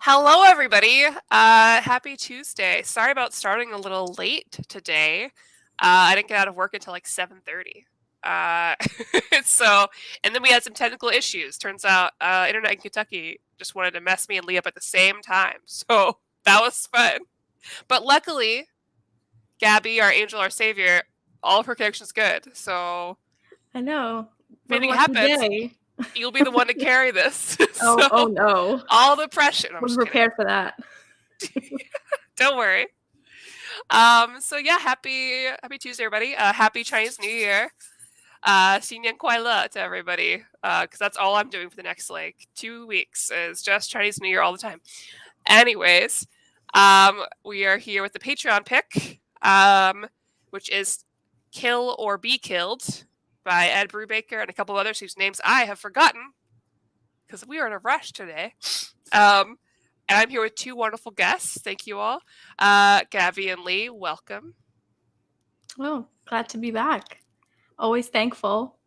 Hello, everybody. Happy Tuesday. Sorry about starting a little late today. I didn't get out of work until like 7:30. Uh, so, and then we had some technical issues. Turns out, internet in Kentucky just wanted to mess me and Lee up at the same time. So that was fun. But luckily, Gabby, our angel, our savior, all of her connections good. So I know. if What a anything lucky happens, day. you'll be the one to carry this. Oh, So no. all the pressure. No, I'm Wasn't just kidding. prepared for that. Don't worry. So yeah, happy Tuesday, everybody. Happy Chinese New Year. 新年快乐 to everybody. Because that's all I'm doing for the next like 2 weeks is just Chinese New Year all the time. Anyways, we are here with the Patreon pick, which is Kill or Be Killed by Ed Brubaker and a couple others whose names I have forgotten because we are in a rush today. And I'm here with two wonderful guests. Thank you all. Gabby and Lee, welcome. Oh, glad to be back. Always thankful.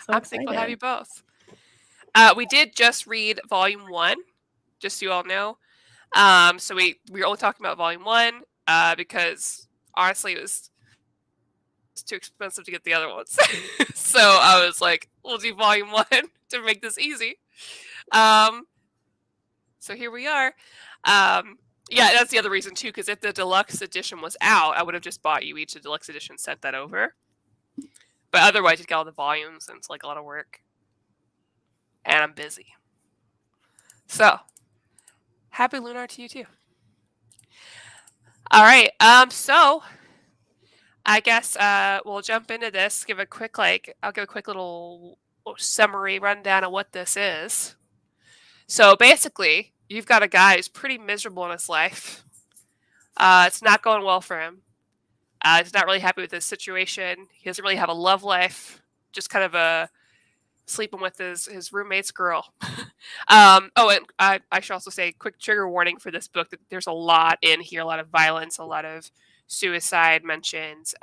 So I'm excited. thankful to have you both. We did just read Volume 1, just so you all know. So we were only talking about Volume 1 because honestly it was too expensive to get the other ones. So I was like, we'll do Volume 1 to make this easy. So here we are. Yeah, that's the other reason too, because if the deluxe edition was out, I would have just bought you each a deluxe edition, sent that over. But otherwise, you'd get all the volumes, and it's like a lot of work. And I'm busy. So, happy Lunar to you too. All right. So I guess we'll jump into this. Give a quick I'll give a quick little summary rundown of what this is. So basically, you've got a guy who's pretty miserable in his life. It's not going well for him. He's not really happy with his situation. He doesn't really have a love life. Just kind of sleeping with his roommate's girl. And I should also say, quick trigger warning for this book, that there's a lot in here, a lot of violence, a lot of suicide mentions,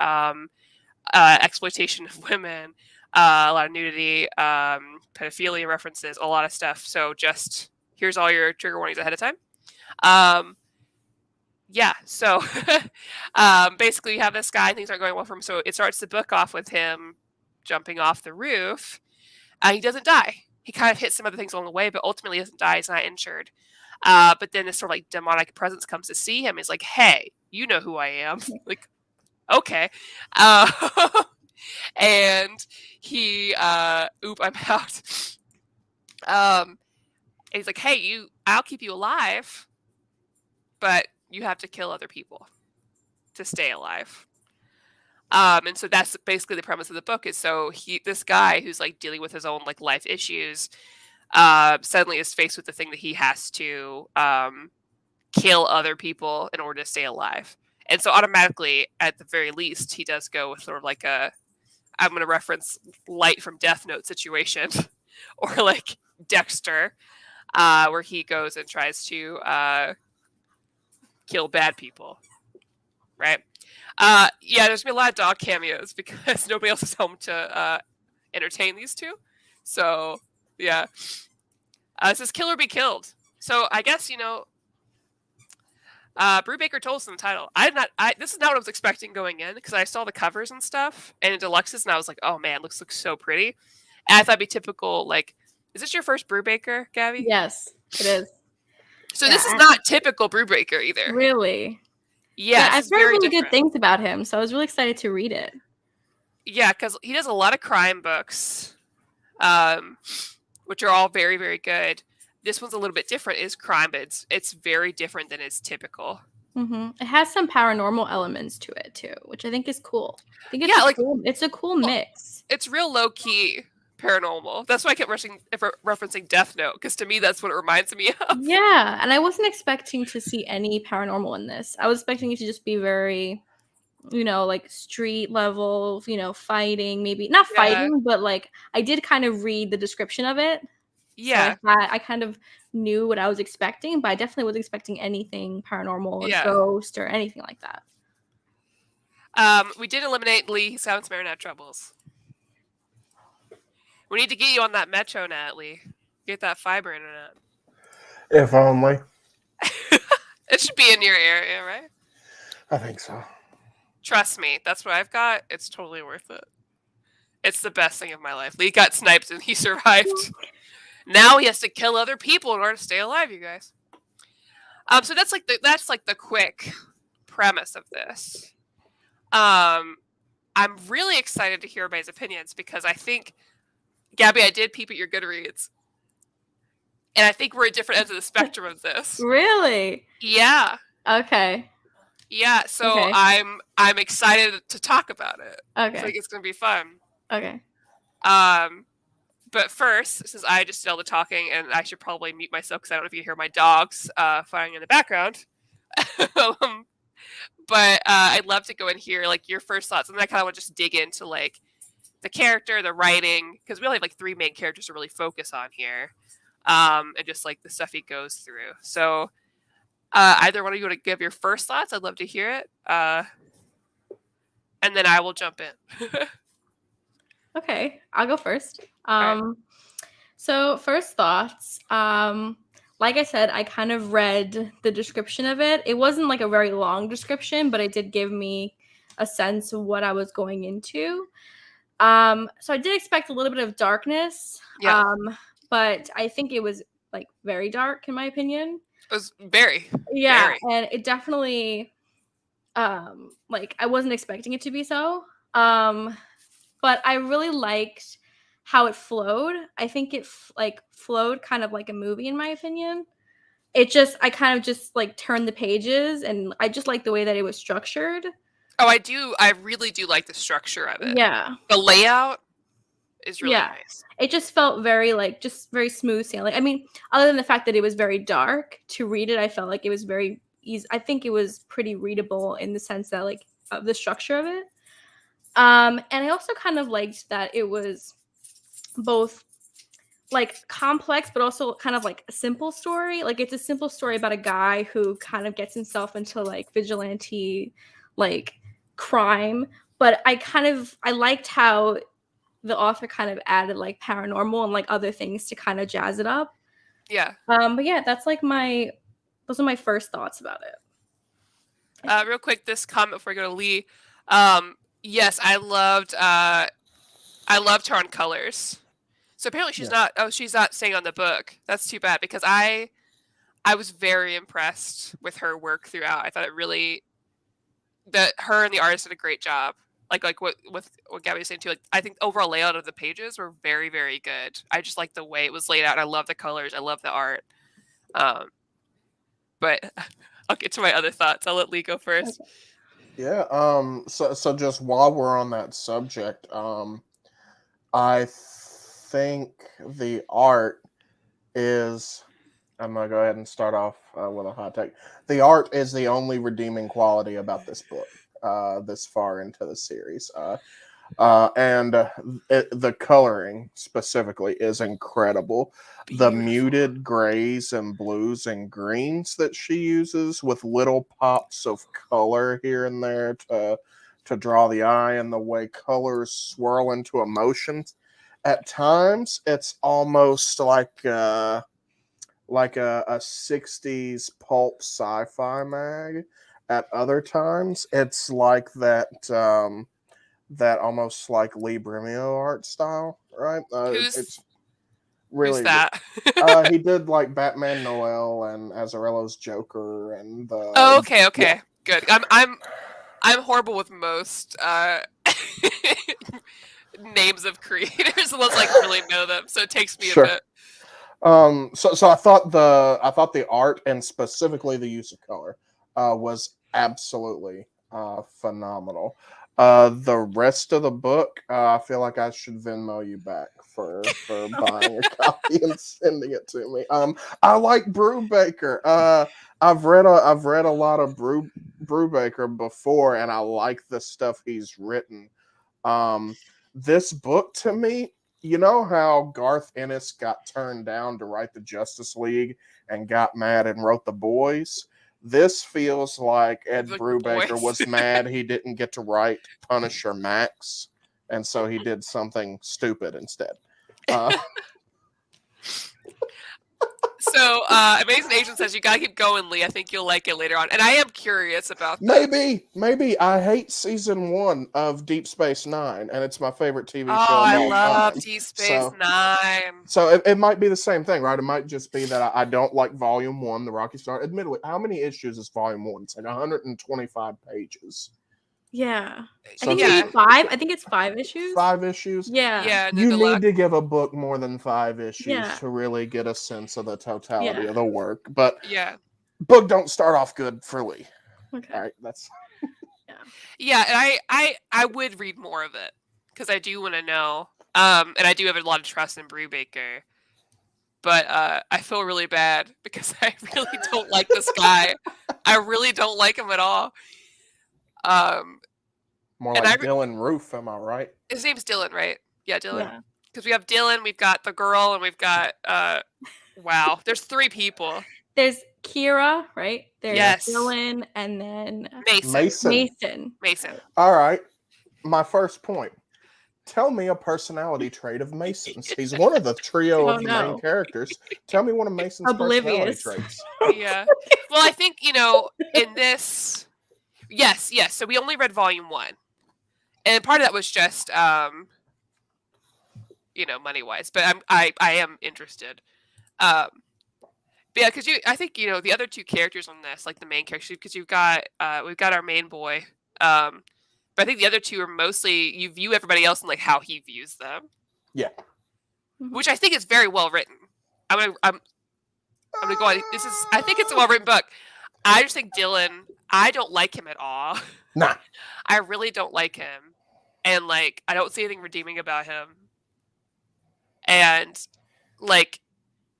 exploitation of women, a lot of nudity, pedophilia references, a lot of stuff. So just here's all your trigger warnings ahead of time. Yeah, so basically you have this guy, things aren't going well for him. So it starts the book off with him jumping off the roof. He doesn't die. He kind of hits some other things along the way, but ultimately he doesn't die. He's not injured. But then this sort of like demonic presence comes to see him. He's like, hey, you know who I am. Like, okay. And he, I'm out. And he's like, hey, I'll keep you alive, but you have to kill other people to stay alive. And so that's basically the premise of the book. Is so this guy who's like dealing with his own like life issues, suddenly is faced with the thing that he has to kill other people in order to stay alive. And so automatically, at the very least, he does go with sort of like I'm going to reference Light from Death Note situation, or like Dexter, where he goes and tries to kill bad people, right? Yeah, there's been a lot of dog cameos because nobody else is home to entertain these two. So, yeah. It says Kill or Be Killed. So, I guess, Brubaker told us in the title. This is not what I was expecting going in, because I saw the covers and stuff, and in deluxes, and I was like, oh man, looks so pretty. And I thought it'd be typical, like, is this your first Brubaker, Gabby? Yes, it is. So this is not typical Brubaker either. Really? Yeah, I've heard really good things about him, so I was really excited to read it. Yeah, because he does a lot of crime books, which are all very, very good. This one's a little bit different. It is crime, but it's very different than is typical. Mm-hmm. It has some paranormal elements to it too, which I think is cool. I think it's it's a cool mix. It's real low key paranormal. That's why I kept referencing Death Note, because to me that's what it reminds me of. Yeah, and I wasn't expecting to see any paranormal in this. I was expecting it to just be very, like street level, fighting, maybe not fighting, but like I did kind of read the description of it. Yeah. So I kind of knew what I was expecting, but I definitely wasn't expecting anything paranormal, or ghost, or anything like that. We did eliminate Lee Sounds Internet troubles. We need to get you on that Metro net, Lee. Get that fiber internet. If only. in your area, right? I think so. Trust me, that's what I've got. It's totally worth it. It's the best thing of my life. Lee got sniped and he survived. Now he has to kill other people in order to stay alive, you guys. So that's like the quick premise of this. I'm really excited to hear everybody's opinions because I think, Gabby, I did peep at your Goodreads, and I think we're at different ends of the spectrum of this. Really? Yeah. Okay. Yeah. So Okay. I'm excited to talk about it. Okay. I think it's gonna be fun. Okay. But first, since I just did all the talking, and I should probably mute myself because I don't know if you hear my dogs firing in the background. But I'd love to go in here, like your first thoughts, and then I kind of want to just dig into like the character, the writing, because we only have like 3 main characters to really focus on here, and just like the stuff he goes through. So either one of you want to give your first thoughts? I'd love to hear it, and then I will jump in. Okay, I'll go first. So first thoughts. Like I said, I kind of read the description of it. It wasn't like a very long description, but it did give me a sense of what I was going into. So I did expect a little bit of darkness. Yeah. But I think it was like very dark in my opinion. It was very. And it definitely like I wasn't expecting it to be so. But I really liked how it flowed. I think it flowed kind of like a movie in my opinion. I kind of just like turned the pages, and I just like the way that it was structured. Oh, I really do like the structure of it. Yeah. The layout is really nice. It just felt very just very smooth sailing. I mean, other than the fact that it was very dark, to read it I felt like it was very easy. I think it was pretty readable in the sense that like of the structure of it. And I also kind of liked that it was both like complex but also kind of like a simple story. Like it's a simple story about a guy who kind of gets himself into like vigilante like crime, but I liked how the author kind of added like paranormal and like other things to kind of jazz it up. Yeah. But yeah, that's like those are my first thoughts about it. Real quick, this comment before I go to Lee. Yes, I loved her on colors. So apparently she's not. Oh, she's not staying on the book. That's too bad because I was very impressed with her work throughout. I thought it really that her and the artist did a great job. Like what Gabby was saying too. Like I think the overall layout of the pages were very, very good. I just like the way it was laid out. I love the colors. I love the art. But I'll get to my other thoughts. I'll let Lee go first. Yeah. So just while we're on that subject, I think the art is. I'm gonna go ahead and start off with a hot take. The art is the only redeeming quality about this book. This far into the series, and the coloring specifically is incredible. Beautiful. The muted grays and blues and greens that she uses with little pops of color here and there to draw the eye, and the way colors swirl into emotions. At times, it's almost like a 60s pulp sci-fi mag. At other times, it's like that almost like Lee Bremio art style, right? It's really who's that? He did like Batman Noel and Azzarello's Joker and the. Oh, okay, yeah. Good. I'm horrible with most names of creators unless I really know them, so it takes me a bit. So I thought the art and specifically the use of color was absolutely phenomenal. The rest of the book, I feel like I should Venmo you back for buying a copy and sending it to me. I like Brubaker. I've read a lot of Brubaker before, and I like the stuff he's written. This book to me, you know how Garth Ennis got turned down to write the Justice League and got mad and wrote The Boys? This feels like Ed Brubaker was mad he didn't get to write Punisher Max, and so he did something stupid instead. So, Amazing Agent says you gotta keep going, Lee. I think you'll like it later on. And I am curious about that. Maybe I hate season 1 of Deep Space Nine, and it's my favorite TV Oh, show of I all love time. Deep Space Nine. So it might be the same thing, right? It might just be that I don't like Volume 1, the Rocky Start. Admittedly, how many issues is Volume 1? It's like 125 pages. Yeah. So I think Yeah. it's 5. I think it's 5 issues. 5 issues? Yeah. Yeah, no You deluxe. need to give a book more than 5 issues Yeah. to really get a sense of the totality Yeah. of the work. But Yeah. book don't start off good for Lee. Okay. All right, that's Yeah, and I would read more of it because I do want to know. And I do have a lot of trust in Brubaker. But I feel really bad because I really don't like this guy. I really don't like him at all. more and like Dylan Roof, am I right? His name's Dylan, right? Yeah, Dylan. Yeah. Because we have Dylan, we've got the girl, and we've got wow, there's 3 people. There's Kira, right? There's Yes. Dylan, and then Mason. All right. My first point. Tell me a personality trait of Mason's. He's one of the trio of the main characters. Tell me one of Mason's personality traits. Yeah. Well, I think, in this... Yes. So we only read volume 1. And part of that was just, money-wise. But I am interested. But yeah, because I think, the other 2 characters on this, like the main characters, because we've got our main boy, but I think the other 2 are mostly you view everybody else and like how he views them. Yeah. Which I think is very well written. I'm gonna go on. I think it's a well written book. I just think Dylan, I don't like him at all. Nah. I really don't like him. And like I don't see anything redeeming about him. And like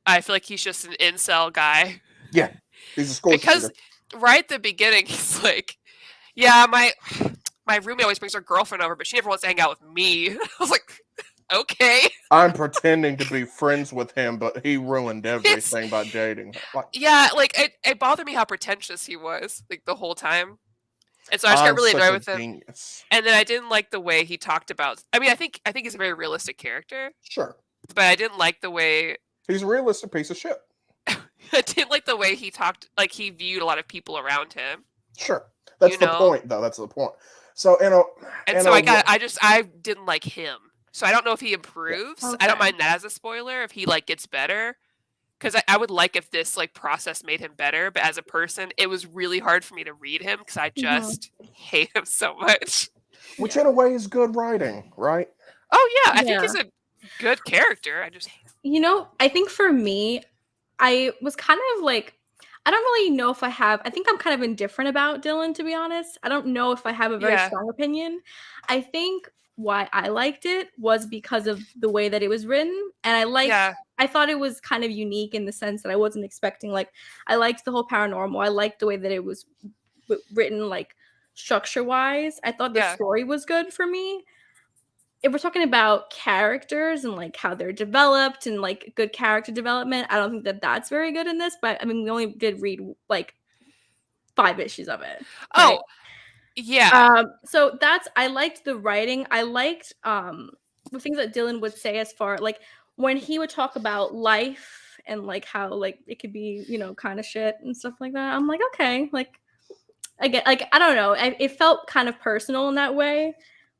I feel like he's just an incel guy. Yeah. He's a school because right at the beginning he's like, yeah, my roommate always brings her girlfriend over, but she never wants to hang out with me. I was like, okay. I'm pretending to be friends with him, but he ruined everything by dating. It bothered me how pretentious he was, like the whole time. And so I just got really annoyed with him. Genius. And then I didn't like the way he talked about. I mean, I think he's a very realistic character. Sure. But I didn't like the way he's a realistic piece of shit. I didn't like the way he talked, like he viewed a lot of people around him. Sure. That's the point, though. That's the point. So, I didn't like him. So I don't know if he improves. Okay. I don't mind that as a spoiler if he like gets better. Because I would like if this like process made him better. But as a person, it was really hard for me to read him because I just hate him so much. Which in a way is good writing, right? Oh yeah, I think he's a good character. I just I think for me, I was kind of like, I don't really know if I think I'm kind of indifferent about Dylan, to be honest. I don't know if I have a very strong opinion. I think why I liked it was because of the way that it was written. And I thought it was kind of unique in the sense that I wasn't expecting, like, I liked the whole paranormal. I liked the way that it was written, like, structure-wise. I thought the story was good for me. If we're talking about characters and like how they're developed and like good character development, I don't think that that's very good in this. But I mean, we only did read like 5 issues of it. Right? Oh, yeah. So I liked the writing. I liked the things that Dylan would say as far like when he would talk about life and like how like it could be, kind of shit and stuff like that. I'm like, okay, like I get, like, I don't know. It felt kind of personal in that way.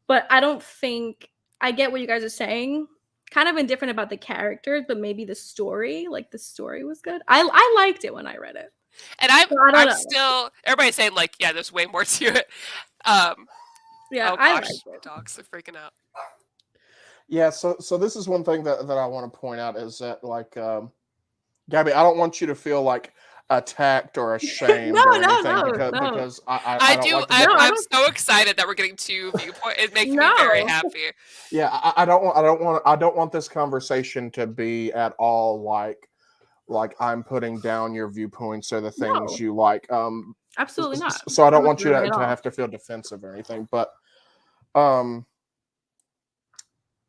But I don't think I get what you guys are saying. Kind of indifferent about the characters, but maybe the story. Like the story was good. I liked it when I read it. And I'm still everybody's saying like, yeah, there's way more to it. Yeah, oh gosh, dogs are freaking out. Yeah, so this is one thing that I want to point out is that like Gabby, I don't want you to feel like attacked or ashamed or anything because I'm so excited that we're getting 2 viewpoints. It makes me very happy. Yeah, I don't want this conversation to be at all like I'm putting down your viewpoints or the things you like. Absolutely not. So I don't want you to have to feel defensive or anything. But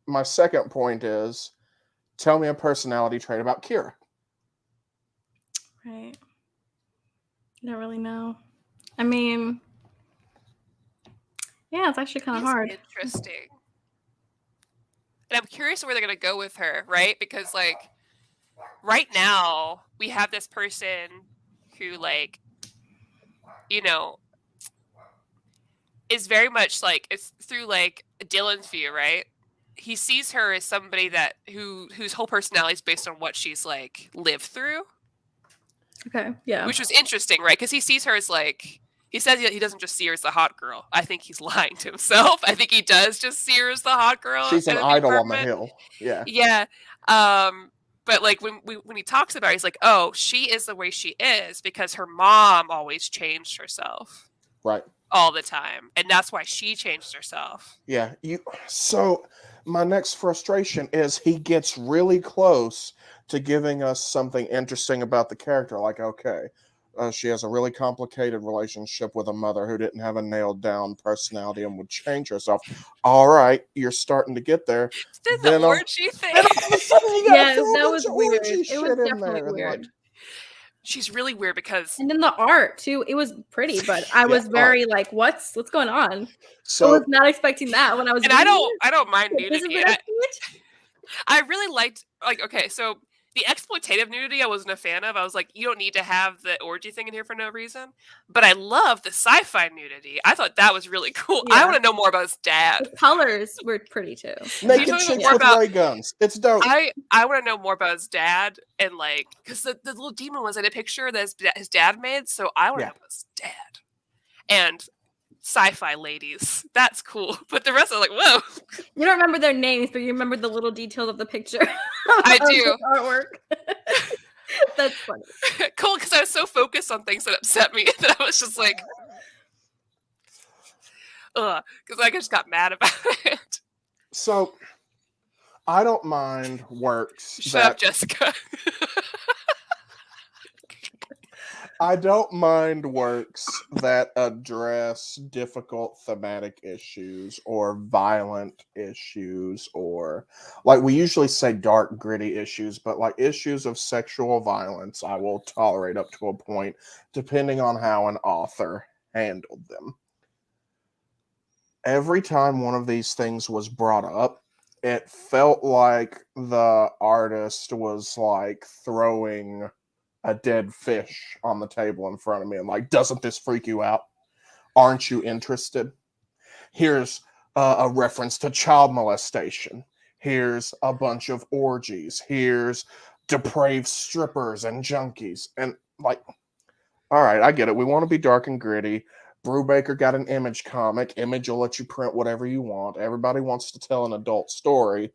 my second point is, tell me a personality trait about Kira. Right. I don't really know. I mean, yeah, it's actually kind of hard. Interesting. And I'm curious where they're going to go with her, right? Because, like, right now, we have this person who, like, you know, is very much like, it's through like Dylan's view, right? He sees her as somebody that whose whole personality is based on what she's like lived through. Okay, yeah. Which was interesting, right? Because he sees her as like, he says he doesn't just see her as the hot girl. I think he's lying to himself. I think he does just see her as the hot girl. She's an idol on the hill. Yeah. Yeah. But like when he talks about her, he's like, oh, she is the way she is because her mom always changed herself. Right. All the time. And that's why she changed herself. Yeah. So my next frustration is he gets really close to giving us something interesting about the character. Like, okay, she has a really complicated relationship with a mother who didn't have a nailed down personality and would change herself. All right, you're starting to get there. Did the orgy thing? And all of a sudden you got Yeah, that was weird. It was definitely weird. Like, she's really weird because, and then the art too, it was pretty, but I was very like, what's going on? So I was not expecting that when I was. And I don't mind This is nudity. what I really liked, like, okay, so the exploitative nudity I wasn't a fan of. I was like, you don't need to have the orgy thing in here for no reason. But I love the sci-fi nudity. I thought that was really cool. Yeah. I want to know more about his dad. The colors were pretty too. naked chicks with ray guns. It's dope. I want to know more about his dad and like, because the little demon was in a picture that his dad made. So I want to know about his dad. And sci-fi ladies. That's cool. But the rest are like, whoa. You don't remember their names, but you remember the little details of the picture. I do. Artwork. That's funny. Cool, because I was so focused on things that upset me that I was just like, ugh, because I just got mad about it. So I don't mind works. Shut up, Jessica. I don't mind works that address difficult thematic issues or violent issues, or like we usually say dark, gritty issues, but like issues of sexual violence, I will tolerate up to a point, depending on how an author handled them. Every time one of these things was brought up, it felt like the artist was like throwing a dead fish on the table in front of me and like, doesn't this freak you out? Aren't you interested? Here's a reference to child molestation. Here's a bunch of orgies. Here's depraved strippers and junkies. And like, all right, I get it. We want to be dark and gritty. Brubaker got an Image comic. Image will let you print whatever you want. Everybody wants to tell an adult story.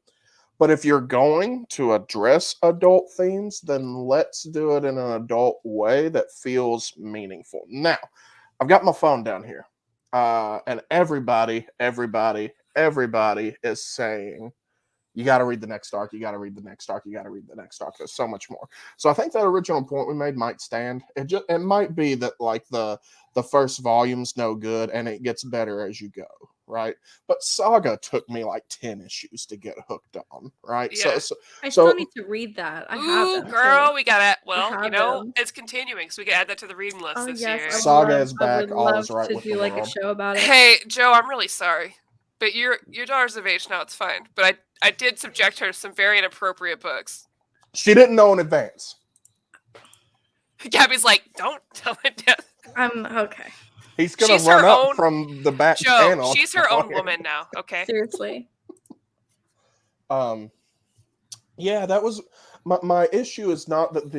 But if you're going to address adult themes, then let's do it in an adult way that feels meaningful. Now, I've got my phone down here. And everybody is saying, you got to read the next arc. You got to read the next arc. You got to read the next arc. There's so much more. So I think that original point we made might stand. It might be that like the first volume's no good and it gets better as you go, right? But Saga took me like 10 issues to get hooked on, right? Yeah. I still need to read that. I have them, girl, too. we got it. Well, you know, it's continuing, so we can add that to the reading list this year. Saga is back. All is right to with do the like world. a show about it. Hey, Joe, I'm really sorry, but your daughter's of age now. It's fine. But I did subject her to some very inappropriate books. She didn't know in advance. Gabby's like, don't tell it. I'm okay. He's gonna run up from the back panel. She's her own woman now. Okay. Seriously. Yeah, that was my issue. Is not that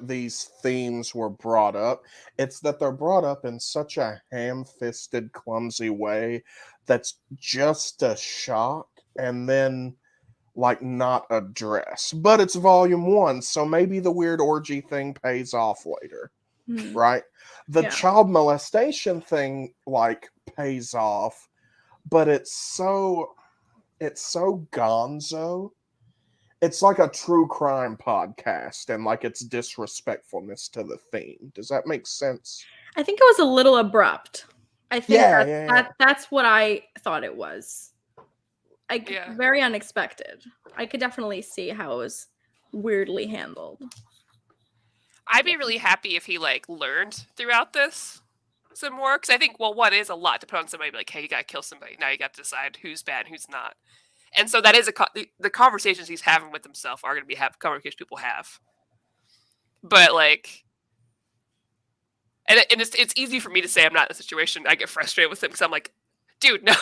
these themes were brought up. It's that they're brought up in such a ham-fisted, clumsy way that's just a shock, and then like not addressed. But it's volume 1, so maybe the weird orgy thing pays off later, right? The child molestation thing like pays off, but it's so gonzo. It's like a true crime podcast, and like it's disrespectfulness to the theme. Does that make sense? I think it was a little abrupt. I think Yeah. that's what I thought it was. Very unexpected. I could definitely see how it was weirdly handled. I'd be really happy if he like learned throughout this some more, because I think, well, one is a lot to put on somebody like, hey, you gotta kill somebody. Now you got to decide who's bad and who's not. And so that is the conversations he's having with himself are going to be conversations people have But like, and it's easy for me to say I'm not in the situation. I get frustrated with him because I'm like, dude, no.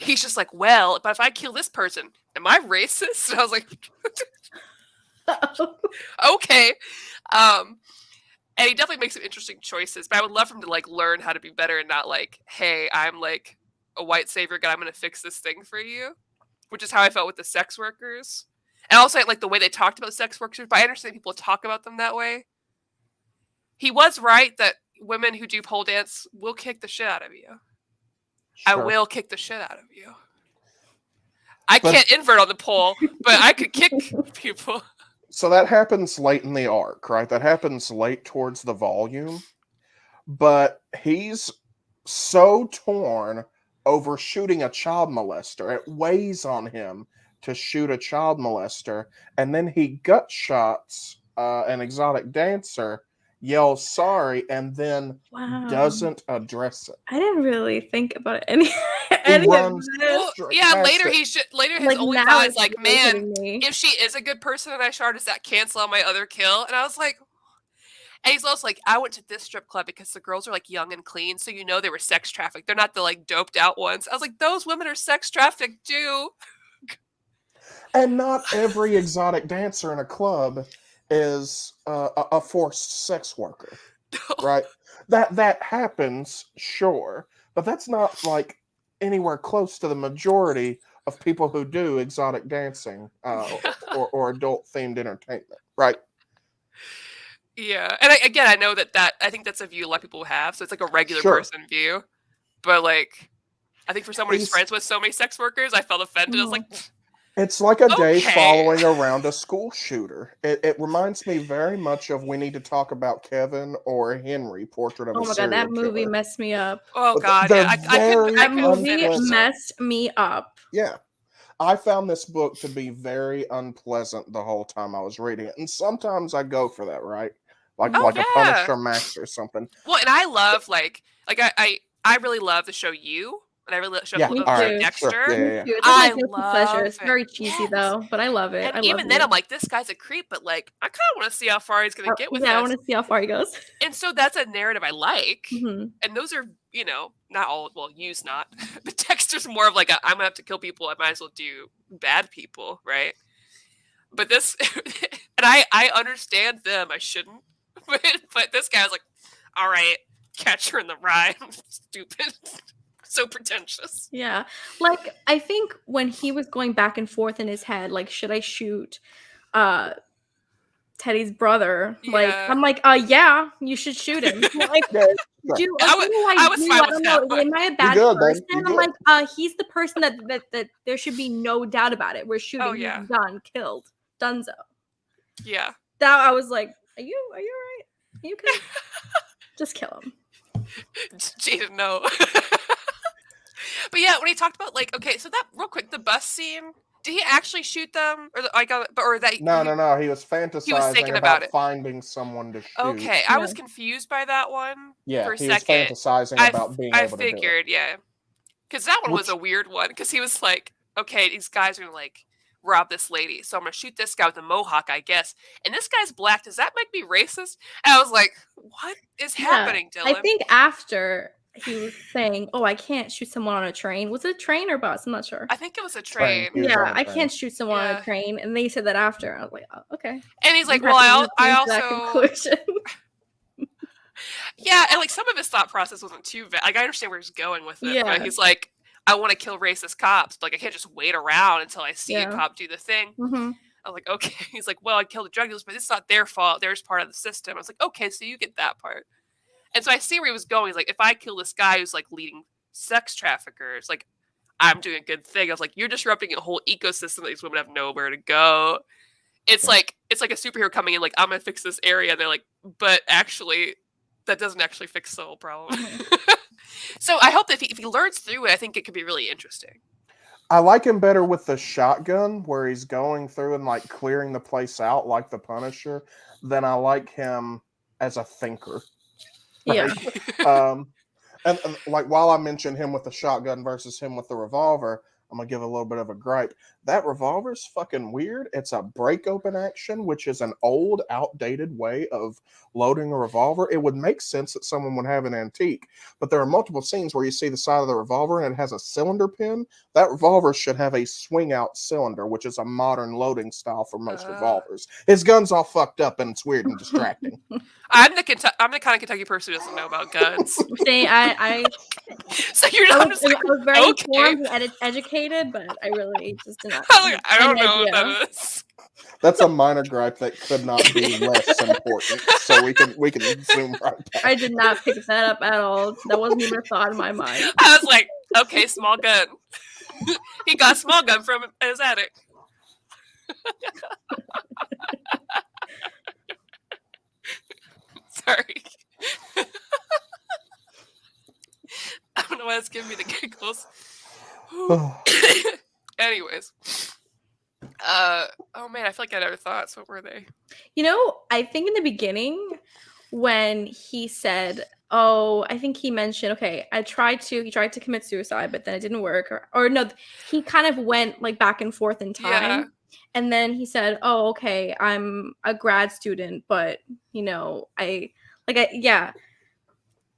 He's just like, well, but if I kill this person, am I racist? And I was like, okay. And he definitely makes some interesting choices, but I would love for him to like learn how to be better and not like, hey, I'm like a white savior guy, I'm gonna fix this thing for you. Which is how I felt with the sex workers. And also like the way they talked about sex workers, but I understand people talk about them that way. He was right that women who do pole dance will kick the shit out of you. Sure. I will kick the shit out of you. I can't invert on the pole, but I could kick people. So that happens late in the arc, right? That happens late towards the volume. But he's so torn over shooting a child molester. It weighs on him to shoot a child molester. And then he gut shots an exotic dancer, yells sorry, and then doesn't address it. I didn't really think about any runs of this. Well, yeah, later his Like, only now thought is it's like, really man, hitting me. if she is a good person and I shot, does that cancel out my other kill? And I was like, and he's also like, I went to this strip club because the girls are like young and clean, so you know they were sex trafficked. They're not the like doped out ones. I was like, those women are sex trafficked too. And not every exotic dancer in a club is a forced sex worker, right? That happens, sure, but that's not like anywhere close to the majority of people who do exotic dancing or adult themed entertainment, right? Yeah, and I know that I think that's a view a lot of people have, so it's like a regular person view. But like, I think for someone who's friends with so many sex workers, I felt offended. I was like, it's like a day following around a school shooter. It reminds me very much of We Need to Talk About Kevin or Henry, Portrait of a Serial Killer. Oh my god, that movie messed me up. Oh god, yeah, I couldn't finish. Messed me up. Yeah. I found this book to be very unpleasant the whole time I was reading it. And sometimes I go for that, right? Like a Punisher Max or something. Well, and I love I really love the show You. And I really love Dexter. Sure. Yeah. It's like my pleasure. It's very cheesy though, but I love it. And even then, I'm like, this guy's a creep, but like, I kind of want to see how far he's going to get with this. I want to see how far he goes. And so that's a narrative I like. Mm-hmm. And those are, not all. Well, You's not, but Dexter's more of like, I'm gonna have to kill people. I might as well do bad people, right? But this, and I understand them. I shouldn't, but this guy was like, all right, Catcher in the Rye, stupid. So pretentious. Yeah. Like, I think when he was going back and forth in his head, like, should I shoot Teddy's brother? Yeah. Like, I'm like, yeah, you should shoot him. Like, I was fine with that. Am I a bad person? I'm like, he's the person that there should be no doubt about it. We're shooting. Oh, yeah. He's done, killed, dunzo. Yeah. That I was like, are you all right? You can just kill him. Jaden, no. But yeah, when he talked about like, okay, so that real quick, the bus scene, did he actually shoot them, or that? No. He was fantasizing he was thinking about finding someone to shoot. Okay, I was confused by that one. Yeah, for a he second. Was fantasizing about being able to do it. I figured, yeah, because that one was a weird one. Because he was like, okay, these guys are gonna like rob this lady, so I'm gonna shoot this guy with a mohawk, I guess. And this guy's black. Does that make me racist? And I was like, what is happening, Dylan? I think after he was saying, "Oh, I can't shoot someone on a train." Was it a train or bus? I'm not sure. I think it was a train. Yeah, I can't shoot someone on a train, and they said that after. I was like, "Oh, okay." And he's like, "Well, I also." Yeah, and like some of his thought process wasn't too bad. Like I understand where he's going with it. Yeah. But he's like, "I want to kill racist cops, but like I can't just wait around until I see a cop do the thing." Mm-hmm. I was like, "Okay." He's like, "Well, I killed the drug dealers, but it's not their fault. They're just part of the system." I was like, "Okay, so you get that part." And so I see where he was going. He's like, if I kill this guy who's like leading sex traffickers, like I'm doing a good thing. I was like, you're disrupting a whole ecosystem that these women have nowhere to go. It's like a superhero coming in, like, I'm gonna fix this area. And they're like, but actually, that doesn't actually fix the whole problem. So I hope that if he learns through it, I think it could be really interesting. I like him better with the shotgun, where he's going through and like clearing the place out like the Punisher, than I like him as a thinker. Right? Yeah. And like while I mention him with the shotgun versus him with the revolver, I'm gonna give a little bit of a gripe. That revolver's fucking weird. It's a break open action, which is an old, outdated way of loading a revolver. It would make sense that someone would have an antique, but there are multiple scenes where you see the side of the revolver and it has a cylinder pin. That revolver should have a swing out cylinder, which is a modern loading style for most revolvers. His gun's all fucked up and it's weird and distracting. I'm the kind of Kentucky person who doesn't know about guns. See, So you're I not was, just like, I was very okay. informed and educated, but I really just did not. I don't any know what idea. that is. That's a minor gripe that could not be less important. So we can zoom right back. I did not pick that up at all. That wasn't even a thought in my mind. I was like, okay, small gun. He got a small gun from his attic. Sorry. I don't know why it's giving me the giggles. Anyways. Oh man, I feel like I had other thoughts. What were they? You know, I think in the beginning when he said, oh, I think he mentioned, okay, he tried to commit suicide, but then it didn't work. Or no, he kind of went like back and forth in time. Yeah. And then he said, oh, okay, I'm a grad student, but you know, yeah.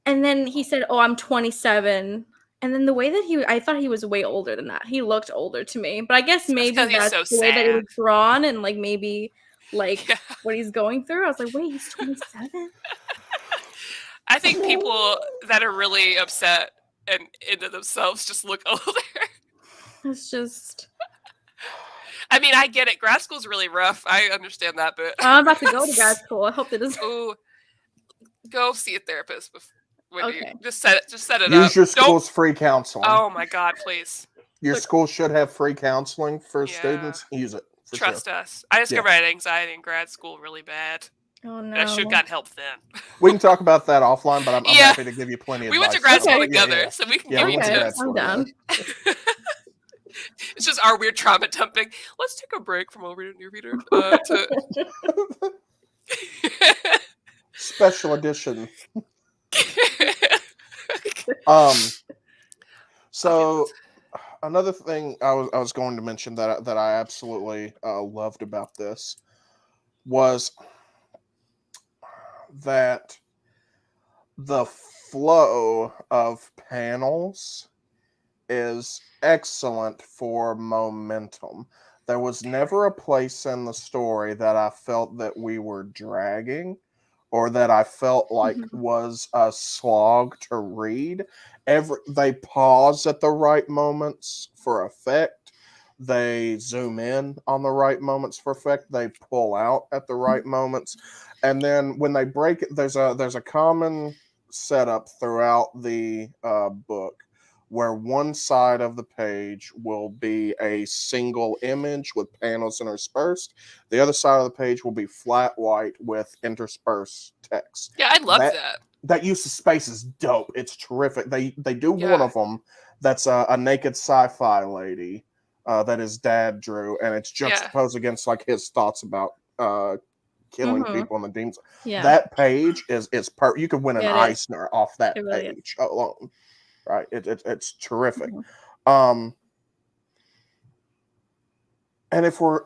And then he said, oh, I'm 27. And then the way that I thought he was way older than that. He looked older to me. But I guess maybe that's so the way that it sad. was drawn and like maybe like what he's going through. I was like, wait, he's 27? I think people that are really upset and into themselves just look older. It's just... I mean, I get it. Grad school's really rough. I understand that, but I'm about to go to grad school. I hope that is... Ooh, go see a therapist before. Okay. Just set it up. Use your school's free counseling. Oh my God, please. Your school should have free counseling for students. Use it. Trust us. I discovered I had anxiety in grad school really bad. Oh no. I should have gotten help then. We can talk about that offline, but I'm happy to give you plenty of advice. We went to grad school together, so we can give you tips. I'm down. It's just our weird trauma dumping. Let's take a break from overeating your reader to special edition. So another thing I was going to mention that I absolutely loved about this was that the flow of panels is excellent for momentum. There was never a place in the story that I felt that we were dragging or that I felt like was a slog to read. They pause at the right moments for effect. They zoom in on the right moments for effect. They pull out at the right moments. And then when they break it, there's a common setup throughout the book where one side of the page will be a single image with panels interspersed. The other side of the page will be flat white with interspersed text. Yeah, I love that. That use of space is dope. It's terrific. They do one of them that's a naked sci-fi lady that his dad drew, and it's juxtaposed against like his thoughts about killing people and the demons. Yeah. That page is perfect. You could win an Eisner off that really page alone. Right, it's terrific. Mm-hmm. And if we're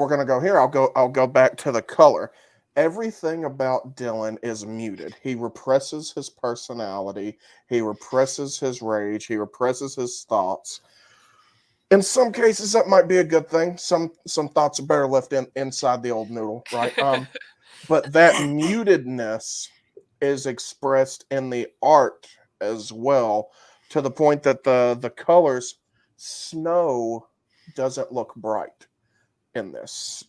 gonna go here, I'll go back to the color. Everything about Dylan is muted. He represses his personality. He represses his rage. He represses his thoughts. In some cases, that might be a good thing. Some thoughts are better left inside the old noodle, right? But that mutedness is expressed in the art as well, to the point that the colors, snow doesn't look bright in this.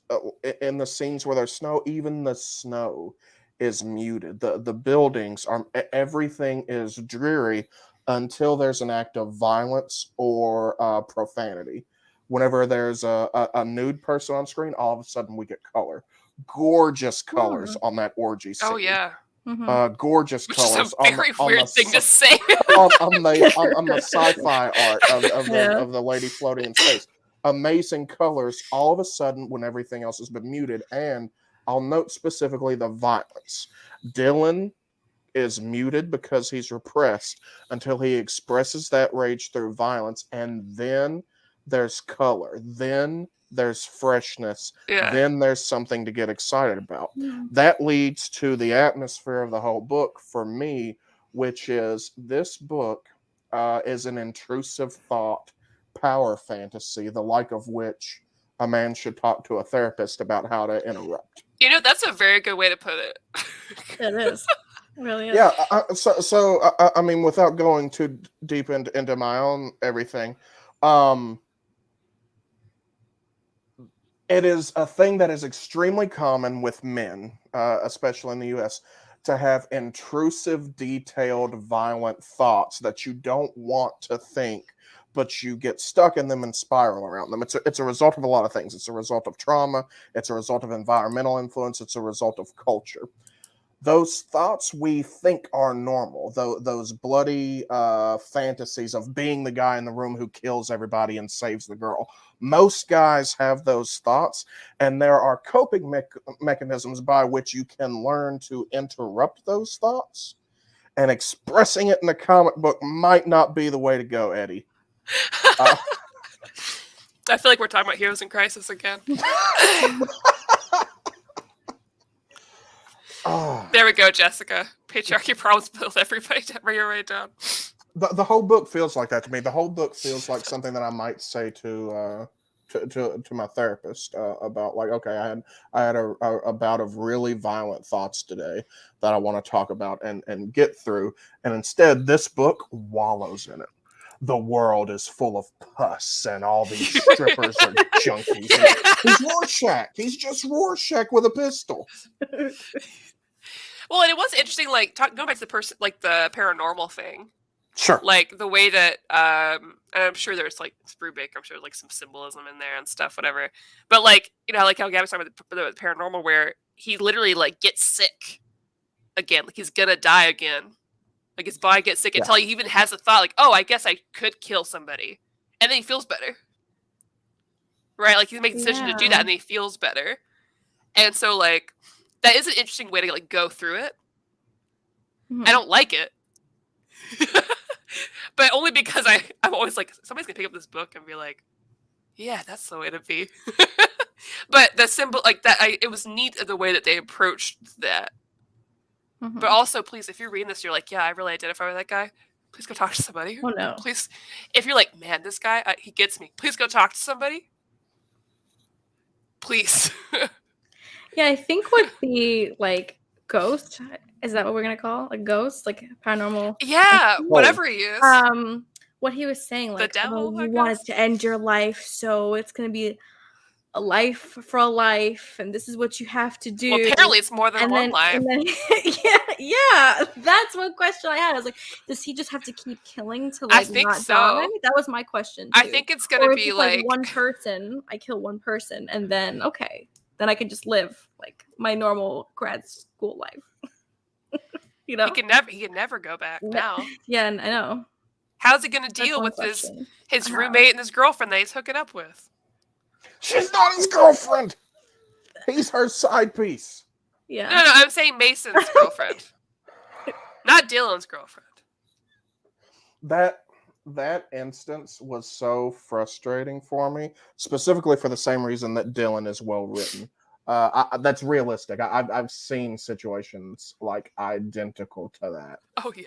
In the scenes where there's snow, even the snow is muted. The buildings are, everything is dreary until there's an act of violence or profanity. Whenever there's a nude person on screen, all of a sudden we get color. Gorgeous colors on that orgy scene. Oh yeah. Gorgeous Which colors. Is a very weird thing to say. on the sci-fi art of the lady floating in space. Amazing colors all of a sudden when everything else has been muted. And I'll note specifically the violence. Dylan is muted because he's repressed until he expresses that rage through violence, and then there's color, then there's freshness, Yeah. then there's something to get excited about. Mm. That leads to the atmosphere of the whole book for me, which is this book is an intrusive thought power fantasy, the like of which a man should talk to a therapist about how to interrupt. You know, that's a very good way to put it. It is. It really is. Yeah, I mean, without going too deep into my own everything, it is a thing that is extremely common with men, especially in the US, to have intrusive, detailed, violent thoughts that you don't want to think, but you get stuck in them and spiral around them. It's a result of a lot of things. It's a result of trauma. It's a result of environmental influence. It's a result of culture. Those thoughts we think are normal, those bloody fantasies of being the guy in the room who kills everybody and saves the girl. Most guys have those thoughts, and there are coping mechanisms by which you can learn to interrupt those thoughts, and expressing it in a comic book might not be the way to go, Eddie. I feel like we're talking about Heroes in Crisis again. Oh. There we go, Jessica. Patriarchy problems build everybody bring your way down. The whole book feels like that to me. The whole book feels like something that I might say to my therapist about, like, okay, I had a bout of really violent thoughts today that I want to talk about and get through, and instead this book wallows in it. The world is full of pus, and all these strippers are junkies. He's Rorschach. He's just Rorschach with a pistol. Well, and it was interesting, like going back to the paranormal thing. Sure. Like the way that, and I'm sure there's like Brubaker, I'm sure like some symbolism in there and stuff, whatever. But like, you know, like how Gabby's talking about the paranormal, where he literally like gets sick again, like he's gonna die again. Like his body gets sick until he even has a thought, like, oh, I guess I could kill somebody, and then he feels better. Right? Like he's making the decision to do that, and then he feels better. And so like that is an interesting way to like go through it. Mm-hmm. I don't like it. But only because I'm always like, somebody's gonna pick up this book and be like, yeah, that's the way to be. But the symbol, like that, it was neat the way that they approached that. Mm-hmm. But also, please, if you're reading this, you're like, yeah, I really identify with that guy. Please go talk to somebody. Oh no. Please, if you're like, man, this guy, he gets me. Please go talk to somebody. Please. Yeah, I think with the like ghost, is that what we're gonna call a ghost, like paranormal? Yeah, whatever he is. What he was saying, like, the devil, you wanted to end your life, so it's gonna be a life for a life, and this is what you have to do. Well, apparently it's more than one life. And then, yeah, that's one question I had. I was like, does he just have to keep killing to like not die? That was my question too. I think it's gonna be like one person. I kill one person, and then then I can just live like my normal grad school life. You know, he can never go back now. Yeah, I know. How's he gonna deal with his roommate and his girlfriend that he's hooking up with? She's not his girlfriend. He's her side piece. Yeah. No, I'm saying Mason's girlfriend, not Dylan's girlfriend. That instance was so frustrating for me, specifically for the same reason that Dylan is well written. That's realistic. I've seen situations like identical to that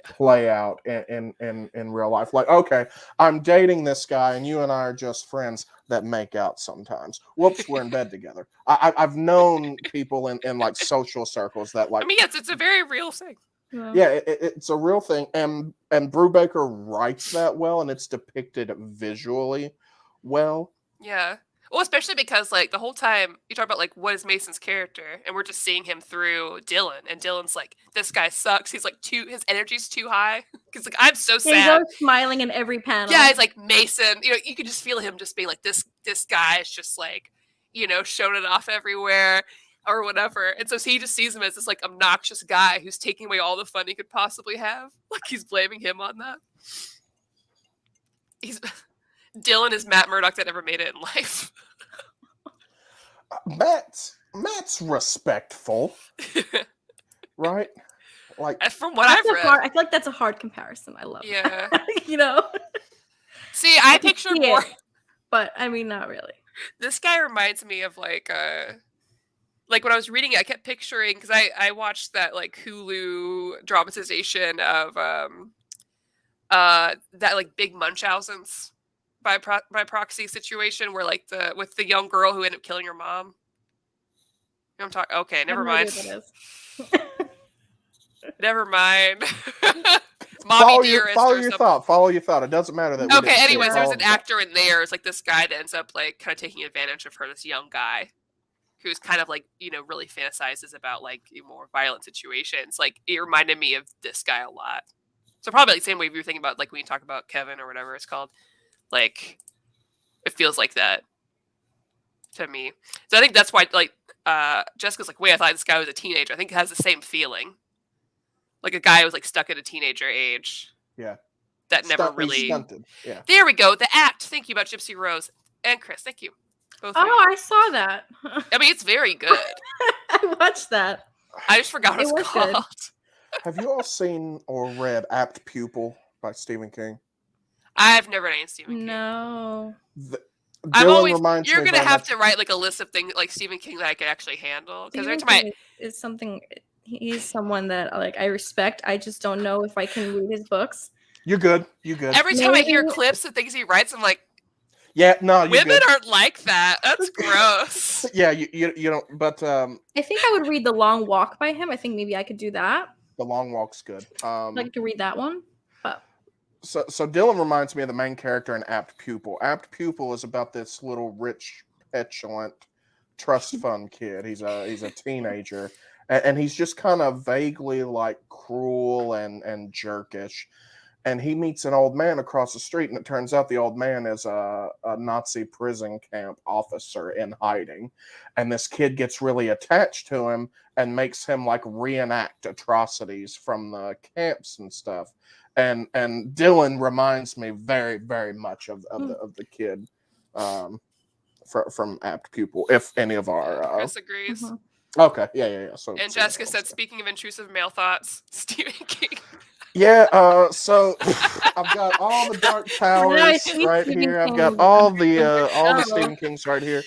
play out in real life. Like, okay, I'm dating this guy and you and I are just friends that make out sometimes. Whoops, we're in bed together. I've known people in like social circles that like. I mean, yes, it's a very real thing. Yeah, it's a real thing, and Brubaker writes that well, and it's depicted visually well. Yeah. Well, especially because, like, the whole time you talk about, like, what is Mason's character, and we're just seeing him through Dylan, and Dylan's like, this guy sucks. He's like, his energy's too high. He's like, I'm so sad. He's always smiling in every panel. Yeah, he's like, Mason, you know, you can just feel him just being like, this guy is just like, you know, showing it off everywhere or whatever. And so he just sees him as this, like, obnoxious guy who's taking away all the fun he could possibly have. Like, he's blaming him on that. Dylan is Matt Murdock that never made it in life. Matt's respectful, right? Like, from what I've read, I feel like that's a hard comparison. I love. Yeah, you know. See, I pictured more. But I mean, not really. This guy reminds me of like when I was reading it, I kept picturing because I watched that like Hulu dramatization of that like big Munchausen's by proxy situation where like with the young girl who ended up killing her mom. You know what I'm talking? Okay, I have never no idea mind. what that is. Never mind. Mommy dearest follow or your something. Follow your thought. It doesn't matter that. We Okay. didn't see it. Anyways, there's Follow an the thought. actor in there. It's like this guy that ends up like kind of taking advantage of her. This young guy who's kind of like really fantasizes about like more violent situations. Like it reminded me of this guy a lot. So probably like the same way if you're thinking about like when you talk about Kevin or whatever it's called. Like it feels like that to me. So I think that's why like Jessica's like, wait, I thought this guy was a teenager. I think it has the same feeling. Like a guy who was like stuck at a teenager age. Yeah. That never really. He's stunted. Yeah. There we go. The act. Thank you about Gypsy Rose and Chris. Thank you. Both of you. Oh, I saw that. I mean, it's very good. I watched that. I just forgot what It it's was good. called. Have you all seen or read Apt Pupil by Stephen King? I've never read Stephen King. No. You're gonna have to write like a list of things like Stephen King that I can actually handle because every time is something. He's someone that like I respect. I just don't know if I can read his books. You're good. You good. Every time I hear clips of things he writes, I'm like, yeah, no, women aren't like that. That's gross. Yeah, you don't. But I think I would read The Long Walk by him. I think maybe I could do that. The Long Walk's good. I'd like to read that one. But so Dylan reminds me of the main character in Apt Pupil. Apt Pupil is about this little rich, petulant trust fund kid. He's a teenager, and he's just kind of vaguely like cruel and jerkish. And he meets an old man across the street, and it turns out the old man is a Nazi prison camp officer in hiding. And this kid gets really attached to him and makes him like reenact atrocities from the camps and stuff. And Dylan reminds me very, very much of the kid from Apt Pupil, if any of our Chris agrees. Okay, yeah. So and Jessica said, speaking of intrusive male thoughts, Stephen King. Yeah, so I've got all the Dark Towers right here. I've got all the Stephen Kings right here.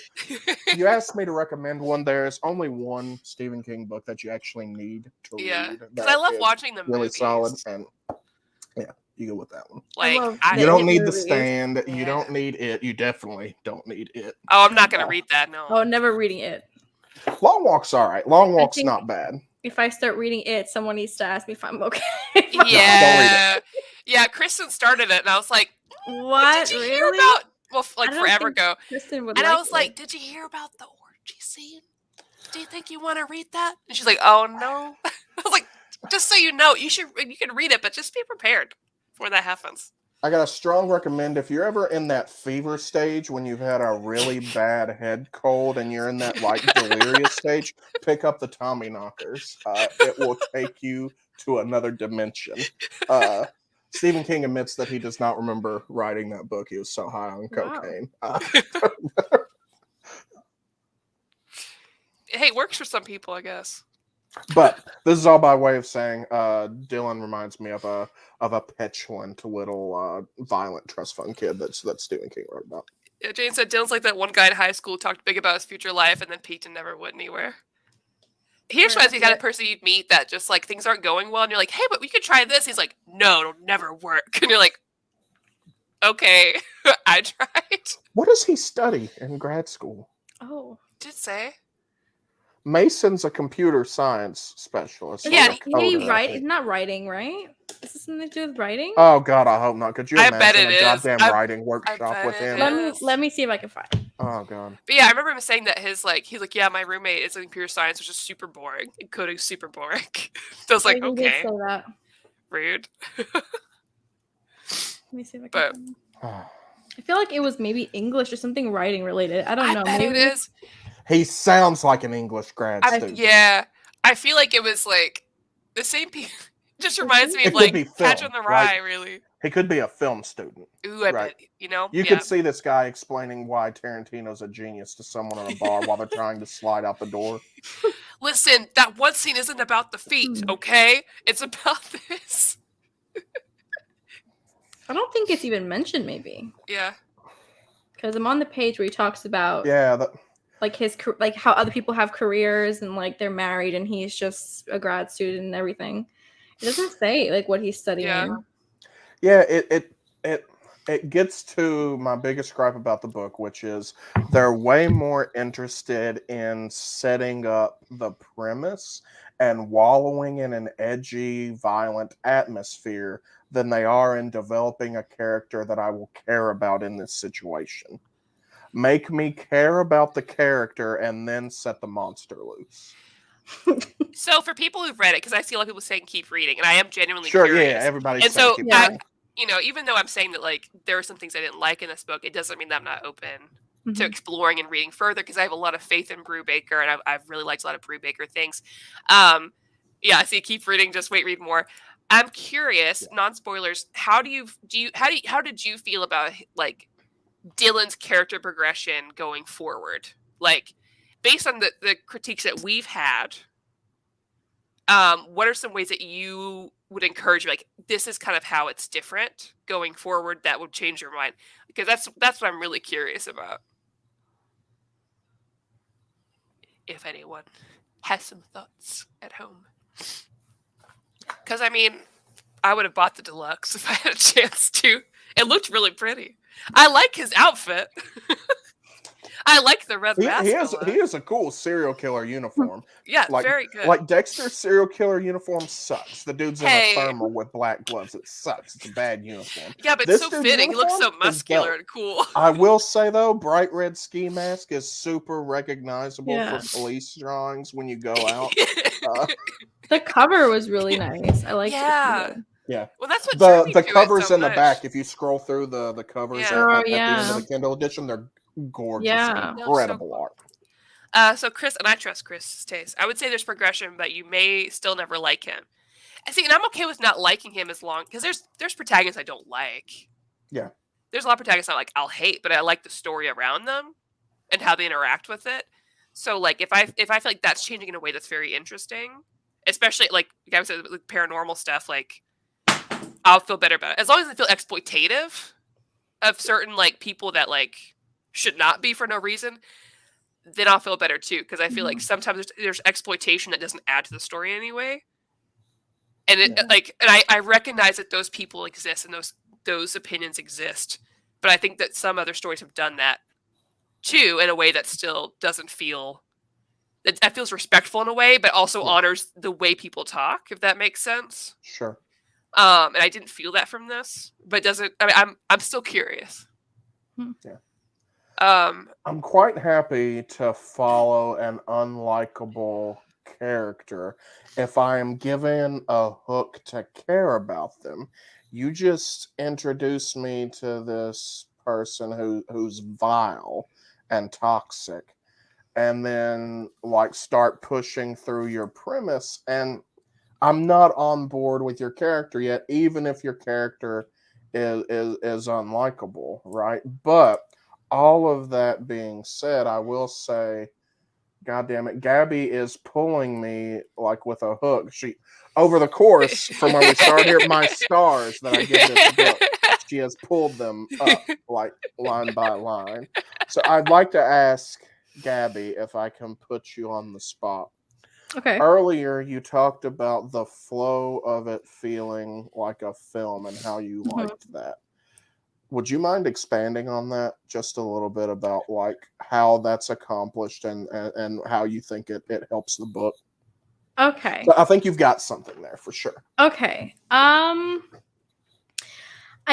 You asked me to recommend one. There's only one Stephen King book that you actually need to read. Yeah, because I love watching them. Really movies. Solid, and yeah, you go with that one. Like you don't need The Stand. Yeah. You don't need It. You definitely don't need It. Oh, I'm not gonna read that. No. Oh, never reading It. Long Walk's all right. Long Walk's not bad. If I start reading It, someone needs to ask me if I'm okay. Yeah. Yeah, Kristen started it, and I was like, what? Did you hear about, like forever ago. Kristen would and I was like, did you hear about the orgy scene? Do you think you want to read that? And she's like, oh, no. I was like, just so you know, you can read it, but just be prepared for that happens. I got a strong recommend if you're ever in that fever stage when you've had a really bad head cold and you're in that like delirious stage, pick up the Tommy Knockers. It will take you to another dimension. Stephen King admits that he does not remember writing that book. He was so high on cocaine. Hey, it works for some people, I guess. But this is all by way of saying Dylan reminds me of a petulant little violent trust fund kid that Stephen King wrote about. Yeah, Jane said Dylan's like that one guy in high school who talked big about his future life and then peaked and never went anywhere. He just reminds me of the kind of person you'd meet that just like things aren't going well and you're like, hey, but we could try this. He's like, no, it'll never work. And you're like, okay, I tried. What does he study in grad school? Oh, did say. Mason's a computer science specialist. Yeah, he's not writing, right? Is this something to do with writing? Oh God, I hope not. Could you imagine a goddamn writing workshop with him? Let me see if I can find it. Oh God. But yeah, I remember him saying that he's like, yeah, my roommate is in computer science, which is super boring. And coding's super boring. So I was like, okay. Say that. Rude. Let me see if I can find it. I feel like it was maybe English or something writing related. I don't know. Maybe it is. He sounds like an English grad student. Yeah. I feel like it was like the same people. Just reminds me of like Catch on the Rye, really. He could be a film student. Ooh, I bet, You could see this guy explaining why Tarantino's a genius to someone in a bar while they're trying to slide out the door. Listen, that one scene isn't about the feet, okay? It's about this. I don't think it's even mentioned, maybe. Yeah. Because I'm on the page where he talks about like like how other people have careers and like they're married and he's just a grad student and everything. It doesn't say like what he's studying. Yeah, it gets to my biggest gripe about the book, which is they're way more interested in setting up the premise and wallowing in an edgy, violent atmosphere than they are in developing a character that I will care about in this situation. Make me care about the character and then set the monster loose. So for people who've read it, because I see a lot of people saying keep reading, and I am genuinely Sure, curious. yeah, everybody's and saying so keep I, even though I'm saying that like there are some things I didn't like in this book, it doesn't mean that I'm not open to exploring and reading further, because I have a lot of faith in Brubaker, and I've really liked a lot of Brubaker things. Yeah, see, keep reading, just wait, read more. I'm curious, non-spoilers, how did you feel about like Dylan's character progression going forward? Like, based on the critiques that we've had, what are some ways that you would encourage, like, this is kind of how it's different going forward that would change your mind? Because that's what I'm really curious about. If anyone has some thoughts at home. Because, I mean, I would have bought the deluxe if I had a chance to. It looked really pretty. I like his outfit. I like the red mask. He is a cool serial killer uniform. Yeah, like, very good. Like Dexter's serial killer uniform sucks. The dude's in a thermal with black gloves. It sucks. It's a bad uniform. Yeah, but it's so fitting. He looks so muscular and cool. I will say though, bright red ski mask is super recognizable for police drawings when you go out. The cover was really nice. I like it. Yeah. Well, that's what the covers in the back. If you scroll through the covers at the end of the Kindle edition, they're gorgeous. Incredible art. So Chris, and I trust Chris's taste, I would say there's progression, but you may still never like him. And I'm okay with not liking him as long, because there's protagonists I don't like. Yeah. There's a lot of protagonists I'll hate, but I like the story around them and how they interact with it. So like if I feel like that's changing in a way that's very interesting, especially like I said with paranormal stuff, like I'll feel better about it. As long as I feel exploitative of certain like people that like should not be for no reason, then I'll feel better too, because I feel like sometimes there's exploitation that doesn't add to the story anyway. And I recognize that those people exist and those opinions exist, but I think that some other stories have done that too in a way that still doesn't feel that feels respectful in a way, but also honors the way people talk, if that makes sense. Sure. And I didn't feel that from this, but doesn't. I mean, I'm still curious. Yeah. I'm quite happy to follow an unlikable character if I am given a hook to care about them. You just introduce me to this person who's vile and toxic, and then like start pushing through your premise, and I'm not on board with your character yet, even if your character is unlikable, right? But all of that being said, I will say, God damn it, Gabby is pulling me like with a hook. She, over the course from when we started here, my stars that I give this book, she has pulled them up like line by line. So I'd like to ask Gabby if I can put you on the spot. Okay. Earlier, you talked about the flow of it feeling like a film and how you liked that. Would you mind expanding on that just a little bit about like how that's accomplished and how you think it helps the book? Okay. So I think you've got something there for sure. Okay. I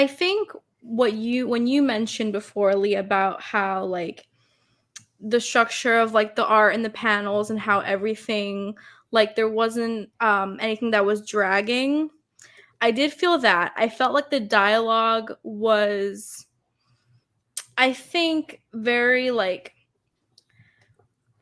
think when you mentioned before, Lee, about how like the structure of like the art and the panels and how everything, like there wasn't anything that was dragging. I did feel that. I felt like the dialogue was, I think, very like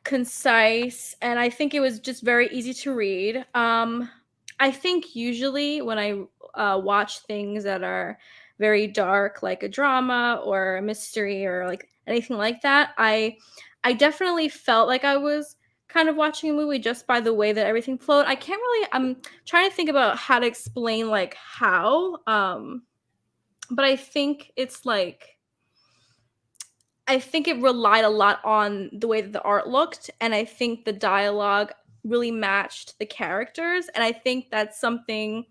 concise, and I think it was just very easy to read. I think usually when I watch things that are very dark, like a drama or a mystery or like anything like that, I definitely felt like I was kind of watching a movie just by the way that everything flowed. I'm trying to think about how to explain like how, but I think it's like I think it relied a lot on the way that the art looked, and I think the dialogue really matched the characters, and I think that's something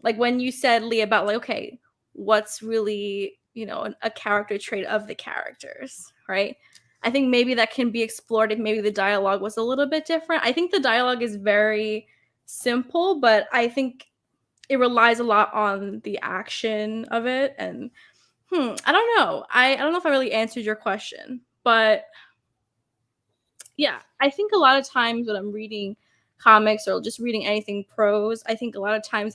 like when you said, Lee, about like, okay, what's really, a character trait of the characters, right? I think maybe that can be explored if maybe the dialogue was a little bit different. I think the dialogue is very simple, but I think it relies a lot on the action of it. And I don't know. I don't know if I really answered your question, but yeah, I think a lot of times when I'm reading comics or just reading anything prose, I think a lot of times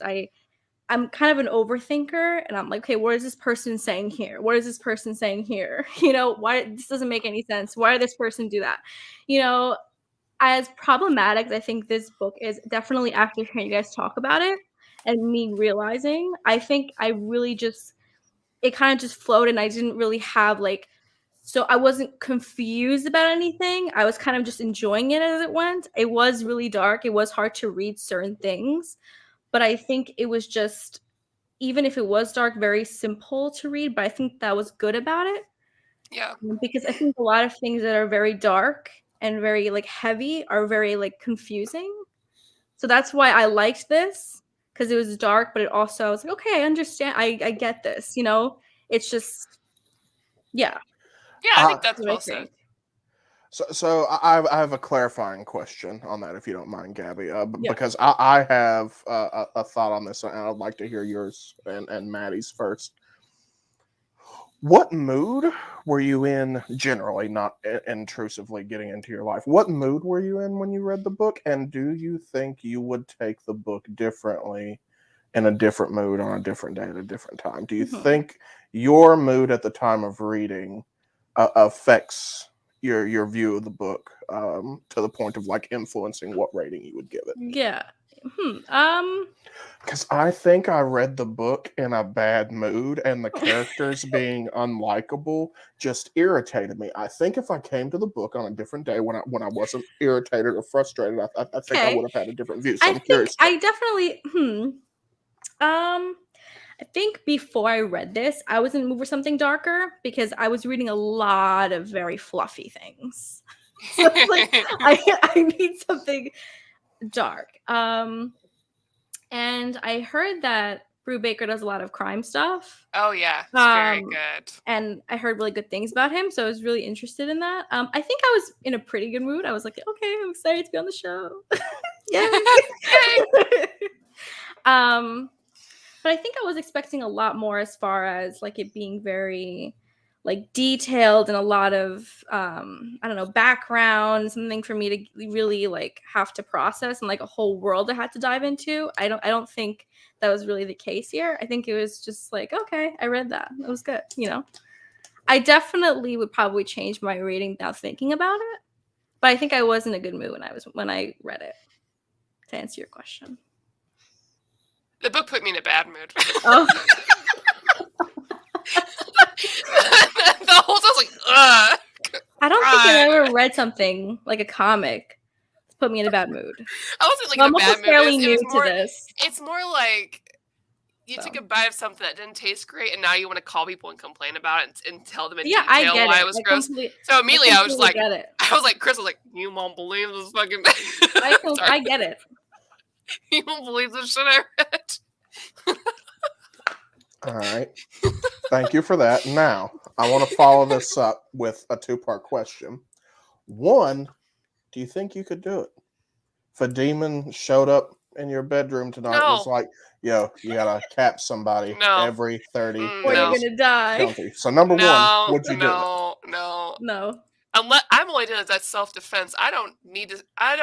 I'm kind of an overthinker, and I'm like, okay, what is this person saying here? What is this person saying here? Why this doesn't make any sense? Why did this person do that? You know, as problematic as I think this book is, definitely after hearing you guys talk about it and me realizing, I think I really just it kind of just flowed, and I didn't really have like so I wasn't confused about anything. I was kind of just enjoying it as it went. It was really dark. It was hard to read certain things, but I think it was just even if it was dark, very simple to read, but I think that was good about it. Yeah. Because I think a lot of things that are very dark and very like heavy are very like confusing. So that's why I liked this because it was dark, but it also I was like, okay, I understand. I get this, It's just yeah. Yeah, I think I, that's What I well said. think. so I have a clarifying question on that, if you don't mind, Gabby, Yeah. because I have a thought on this, and I'd like to hear yours and Maddie's first. What mood were you in generally, not intrusively getting into your life? What mood were you in when you read the book? And do you think you would take the book differently in a different mood on a different day at a different time? Do you think your mood at the time of reading affects your view of the book to the point of like influencing what rating you would give it? Yeah. Because I think I read the book in a bad mood, and the characters being unlikable just irritated me. I think if I came to the book on a different day when I wasn't irritated or frustrated, I think I Okay. would have had a different view. So I I'm think curious. I definitely I think before I read this, I was in the mood for something darker because I was reading a lot of very fluffy things. So it's like I need something dark. And I heard that Brubaker does a lot of crime stuff. Oh yeah, it's very good. And I heard really good things about him, so I was really interested in that. I think I was in a pretty good mood. I was like, okay, I'm excited to be on the show. Yay! But I think I was expecting a lot more as far as like it being very like detailed and a lot of I don't know background, something for me to really like have to process and like a whole world I had to dive into. I don't think that was really the case here. I think it was just like okay, I read that. It was good, I definitely would probably change my rating now thinking about it. But I think I was in a good mood when I read it. To answer your question. The book put me in a bad mood. Oh. The whole time I was like, ugh. I don't think I've ever read something like a comic to put me in a bad mood. I wasn't like I'm in a also bad mood. fairly It new was more, to this. It's more like you So. took a bite of something that didn't taste great, and now you want to call people and complain about it and tell them in Yeah, I detail get why it. it was I gross. completely- So immediately I was just like, get it. I was like, Chris was like, you won't believe this fucking. I get it. You won't believe this shit I read. All right. Thank you for that. Now, I want to follow this up with a two-part question. One, do you think you could do it? If a demon showed up in your bedroom tonight and was like, yo, you gotta cap somebody every 30 days. Or you're gonna die. Penalty. So number one, would you do it? No. Unless I'm only doing it as self-defense. I don't need to. I'm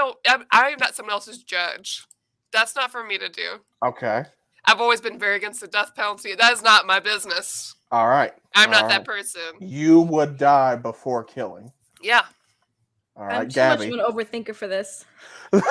not someone else's judge. That's not for me to do. Okay. I've always been very against the death penalty. That is not my business. All right. I'm not that person. You would die before killing. Yeah. All right, I'm too Gabby. much of an overthinker for this. You know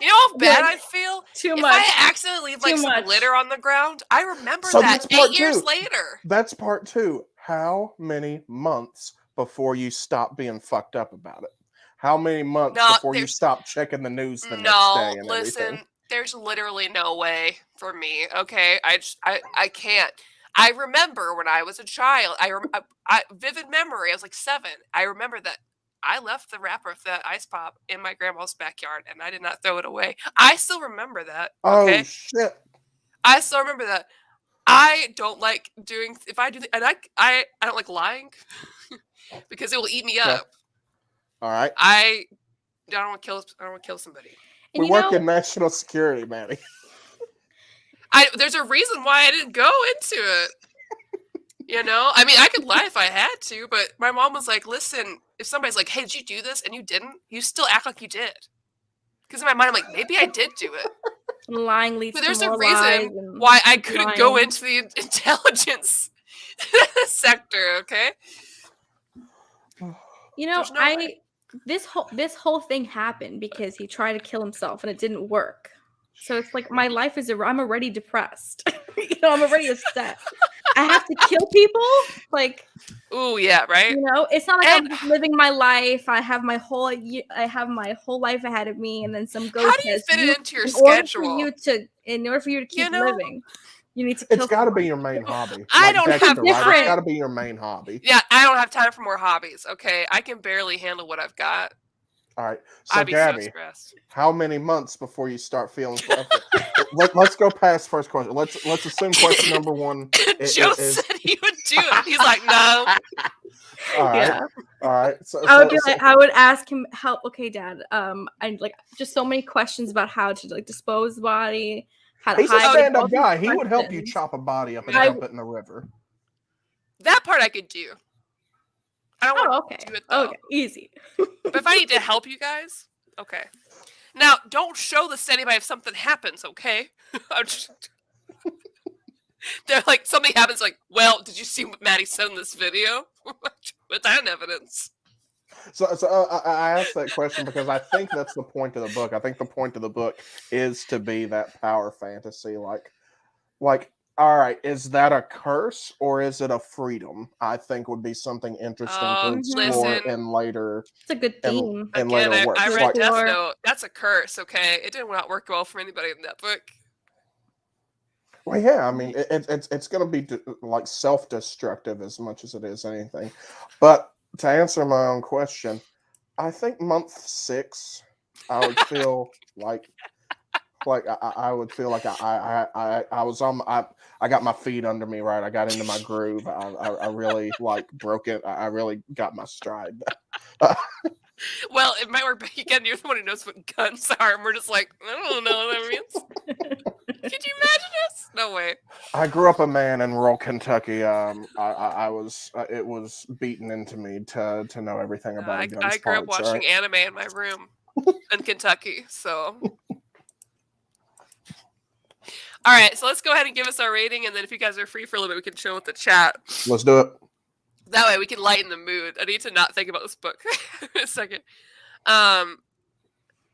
how bad I feel? Too if much. I accidentally leave like some litter on the ground, I remember So that that's part 8 years two. later. That's part two. How many months before you stop being fucked up about it? How many months before you stop checking the news the next day and everything? There's literally no way for me. Okay, I can't. I remember when I was a child. I vivid memory. I was like 7. I remember that I left the wrapper of that ice pop in my grandma's backyard, and I did not throw it away. I still remember that. Oh Okay, shit! I still remember that. I don't like doing if I do, and I don't like lying because it will eat me Okay. up. All right. I don't want to kill. I don't want to kill somebody. And We you work know, in national security, Maddie. There's a reason why I didn't go into it. You know, I mean, I could lie if I had to, but my mom was like, "Listen, if somebody's like, hey, did you do this?' and you didn't, you still act like you did." Because in my mind, I'm like, maybe I did do it. lying leads But to there's a more lies reason and why I keep couldn't go lying. into the intelligence sector. Okay. You know, There's no way. this whole thing happened because he tried to kill himself and it didn't work. So it's like my life is I'm already depressed. You know, I'm already upset. I have to kill people. Like, Ooh, yeah, right. you know, it's not like And I'm just living my life. I have my whole life ahead of me, and then some how ghost do you says, fit it into your in order for schedule? you to keep You know, living, you need to It's kill got to someone. be your main hobby. I Like don't Dexter, have right? It's different- got to be your main hobby. yeah, I don't have time for more hobbies. Okay, I can barely handle what I've got. All right. So I'd be so Gabby, stressed. how many months before you start feeling? Let's go past first question. Let's assume question number 1 Joe is. said he would do it. He's like, no. All right. Yeah. All right. So, I would be like, I would ask him how. Okay, Dad. I like just so many questions about how to like dispose the body, how to he's a hide it, all stand-up these guy. He would help you questions. chop a body up and I- dump it in the river. That part I could do. I don't Oh, want okay. to do it though. Okay, easy. But if I need to help you guys, okay. Now, don't show this to anybody if something happens, okay? I'm just... They're like, something happens, like, well, did you see what Maddie said in this video? With that evidence. So I asked that question because I think that's the point of the book. I think the point of the book is to be that power fantasy, like, all right, is that a curse or is it a freedom? I think would be something interesting to explore listen. in later. It's a good theme. In Again, later works. I read Like, Death Note. That's a curse, okay? It did not work well for anybody in that book. well, yeah, I mean, it's going to be like self-destructive as much as it is anything. But to answer my own question, I think month 6, I would feel like I would feel like I was on I got my feet under me, right? I got into my groove. I really like broke it. I really got my stride. Well, it might work, but again, you're the one who knows what guns are, and we're just like, I don't know what that means. Could you imagine us? No way. I grew up a man in rural Kentucky. I was it was beaten into me to know everything about a gun's I grew up parts, watching right? anime in my room in Kentucky, so. All right, so let's go ahead and give us our rating, and then if you guys are free for a little bit, we can chill with the chat. Let's do it. That way we can lighten the mood. I need to not think about this book for a second.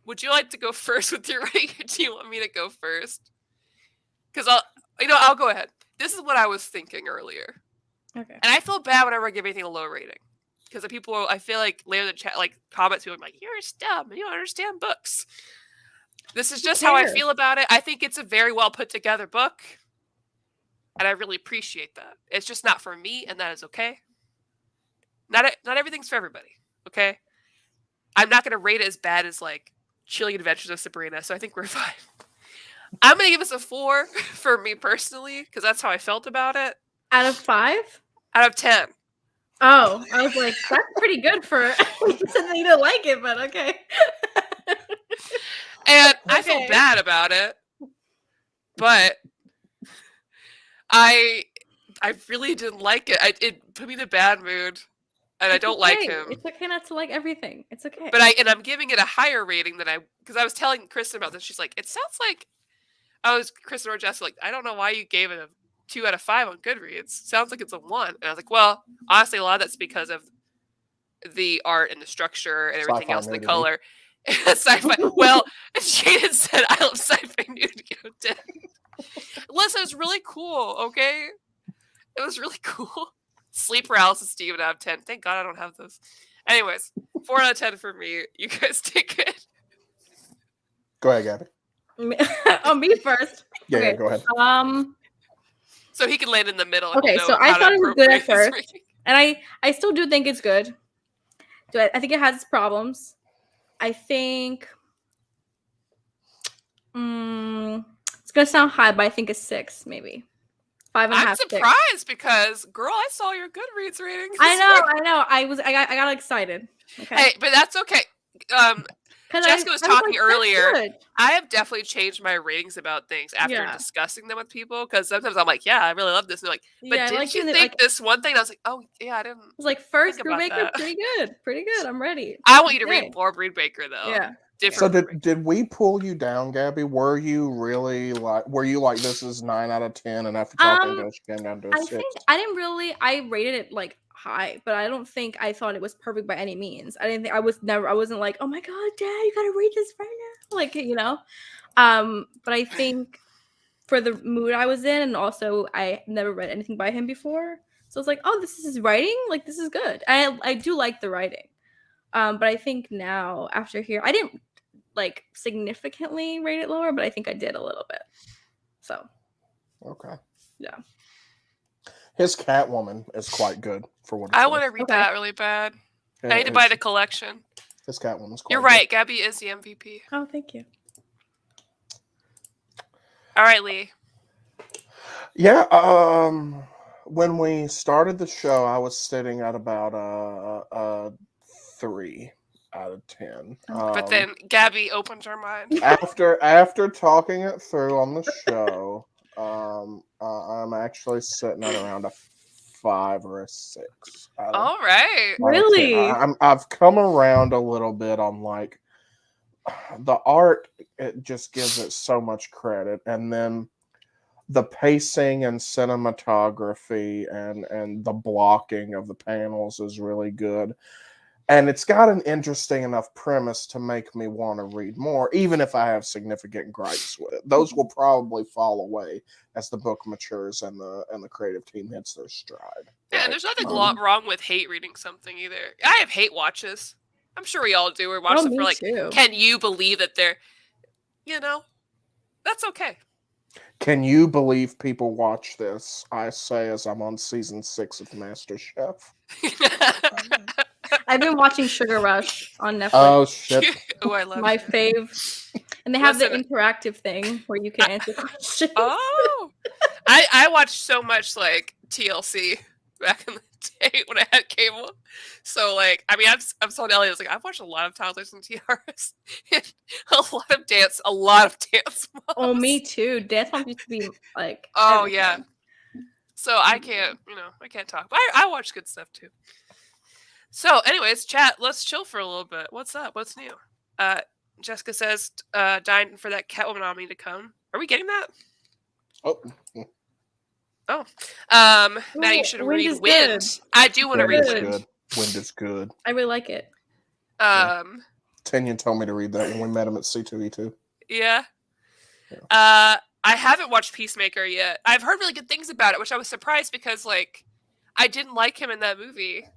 Would you like to go first with your rating, or do you want me to go first? Because I'll go ahead. This is what I was thinking earlier. Okay. And I feel bad whenever I give anything a low rating. Because the people, I feel like later in the chat, like comments, people are like, you're dumb and you don't understand books. This is just how I feel about it. I think it's a very well put together book. And I really appreciate that. It's just not for me, and that is okay. Not everything's for everybody, okay? I'm not going to rate it as bad as, like, Chilling Adventures of Sabrina, so I think we're fine. I'm going to give this a 4 for me personally, because that's how I felt about it. Out of 5? Out of 10. Oh, I was like, that's pretty good for you said that you didn't like it, but okay. And I feel bad about it, but I really didn't like it. It put me in a bad mood, and I don't like him. It's okay not to like everything. It's okay. But I'm giving it a higher rating than because I was telling Kristen about this. She's like, it sounds like Kristen or Jessica, like, I don't know why you gave it a 2 out of 5 on Goodreads. Sounds like it's a 1. And I was like, well, honestly, a lot of that's because of the art and the structure and everything else, the color. Sci-fi. Well, Shannon said, I love sci-fi nudity. Listen, it was really cool, okay? It was really cool. Sleep paralysis, Steven, out of 10. Thank God I don't have those. Anyways, 4 out of 10 for me. You guys take it. Go ahead, Gabby. Oh, me first. Yeah, Okay. yeah, go ahead. So he can land in the middle. And Okay, he'll so know I how thought to it was good at appropriate his first. rating. And I still do think it's good. I think it has its problems. I think it's gonna sound high, but I think it's 6, maybe 5.5. I'm 6. surprised because, girl, I saw your Goodreads rating. I know. I got excited. Okay. Hey, but that's okay. Jessica was talking like, earlier. Good. I have definitely changed my ratings about things after discussing them with people, because sometimes I'm like, yeah, I really love this. And they're like, but Yeah, didn't like, you think like, this one thing? And I was like, oh, yeah, I didn't. It was like first think about Brubaker, that. pretty good. I'm ready. I want you to Okay. read more Brubaker, though. Yeah. Different. So did we pull you down, Gabby? Were you like this is 9 out of 10, and after talking to us, you came down to a 6? think I rated it like high, but I don't think I thought it was perfect by any means. I wasn't like, oh my god, Dad, you gotta read this right now, like, you know. But I think for the mood I was in, and also I never read anything by him before, so it's like, oh, this is his writing, like, this is good. I do like the writing, but I think now after here, I didn't like significantly rate it lower, but I think I did a little bit. So okay, yeah. His Catwoman is quite good for what it's I worth. want to read that really bad. Yeah, I need to buy the collection. His Catwoman's quite You're good. right. Gabby is the MVP. Oh, thank you. All right, Lee. Yeah, when we started the show, I was sitting at about a 3 out of 10. But then Gabby opened her mind. after talking it through on the show, I'm actually sitting at around a 5 or a 6. All right. Really? I've come around a little bit on like the art. It just gives it so much credit, and then the pacing and cinematography and the blocking of the panels is really good. And it's got an interesting enough premise to make me want to read more, even if I have significant gripes with it. Those will probably fall away as the book matures and the creative team hits their stride. Yeah, and there's nothing wrong with hate reading something either. I have hate watches. I'm sure we all do. We watch them for like, can you believe that they're, that's okay. Can you believe people watch this? I say as I'm on season 6 of MasterChef. I've been watching Sugar Rush on Netflix. Oh shit! Oh, I love my it. fave. And they have the interactive thing where you can answer questions. Oh, I watched so much like TLC back in the day when I had cable. So like, I mean, I'm telling Elliot, I was like, I've watched a lot of Toddlers and Tiaras, and a lot of dance moms. Oh, me too. Dance moms used to be like. Oh everything. yeah. So I can't talk, but I watch good stuff too. So, anyways, chat. Let's chill for a little bit. What's up? What's new? Jessica says, dying for that Catwoman nominee to come. Are we getting that? Oh. Matt, you should read Wind. I do want to read Wind. Good. Wind is good. I really like it. Tanya told me to read that when we met him at C2E2. Yeah. I haven't watched Peacemaker yet. I've heard really good things about it, which I was surprised because, like, I didn't like him in that movie.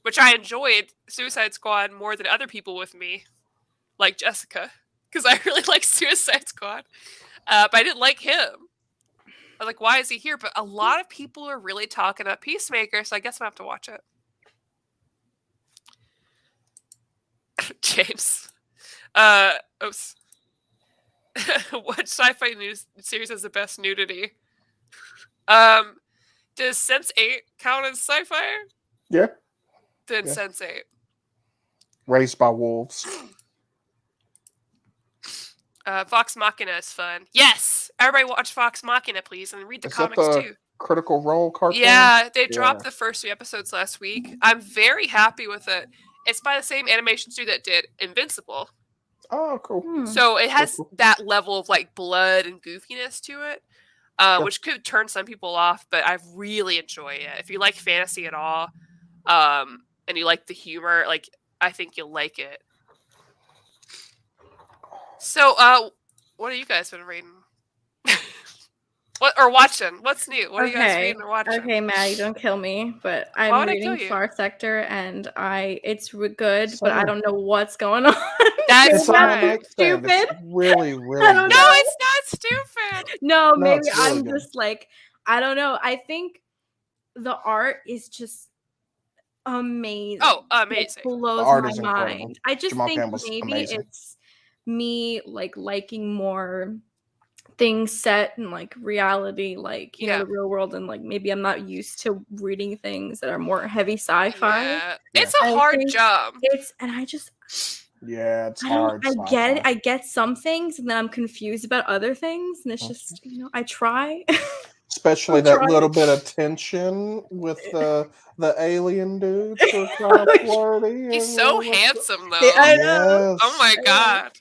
Which I enjoyed Suicide Squad more than other people with me, like Jessica, because I really like Suicide Squad. But I didn't like him. I was like, why is he here? But a lot of people are really talking about Peacemaker, so I guess I'm going to have to watch it. James. Oops. What sci-fi news series has the best nudity? Does Sense8 count as sci-fi? Yeah. Then Sense8. Raised by Wolves. Vox Machina is fun. Yes! Everybody watch Vox Machina, please, and read the comics too. Critical Role cartoon? Yeah, they dropped the first 3 episodes last week. I'm very happy with it. It's by the same animation studio that did Invincible. Oh, cool. So it has that level of like blood and goofiness to it, which could turn some people off, but I really enjoy it. If you like fantasy at all, and you like the humor, like, I think you'll like it. So, what have you guys been reading? Or watching? What's new? What are you guys reading or watching? Okay, Maddie, don't kill me, but I'm reading Far Sector, and it's good, but I don't know what's going on. That's fine. Stupid. It's really, really No, it's not stupid. No, maybe I'm just like, I don't know. I think the art is just amazing. Oh, It amazing. blows art my is incredible. mind. I just Jamal think Campbell's maybe amazing. it's me like liking more things set in like reality, like, you know, Yeah. the real world, and like maybe I'm not used to reading things that are more heavy sci-fi. Yeah. It's Yeah. a I hard think job. and I just Yeah, it's I don't hard. I get it. sci-fi. I get some things and then I'm confused about other things, and it's just, you know, I try. Especially I'm that trying. little bit of tension with the alien dudes who are kind of flirty. He's and so what's- handsome, though. I know. Oh my Yes. god.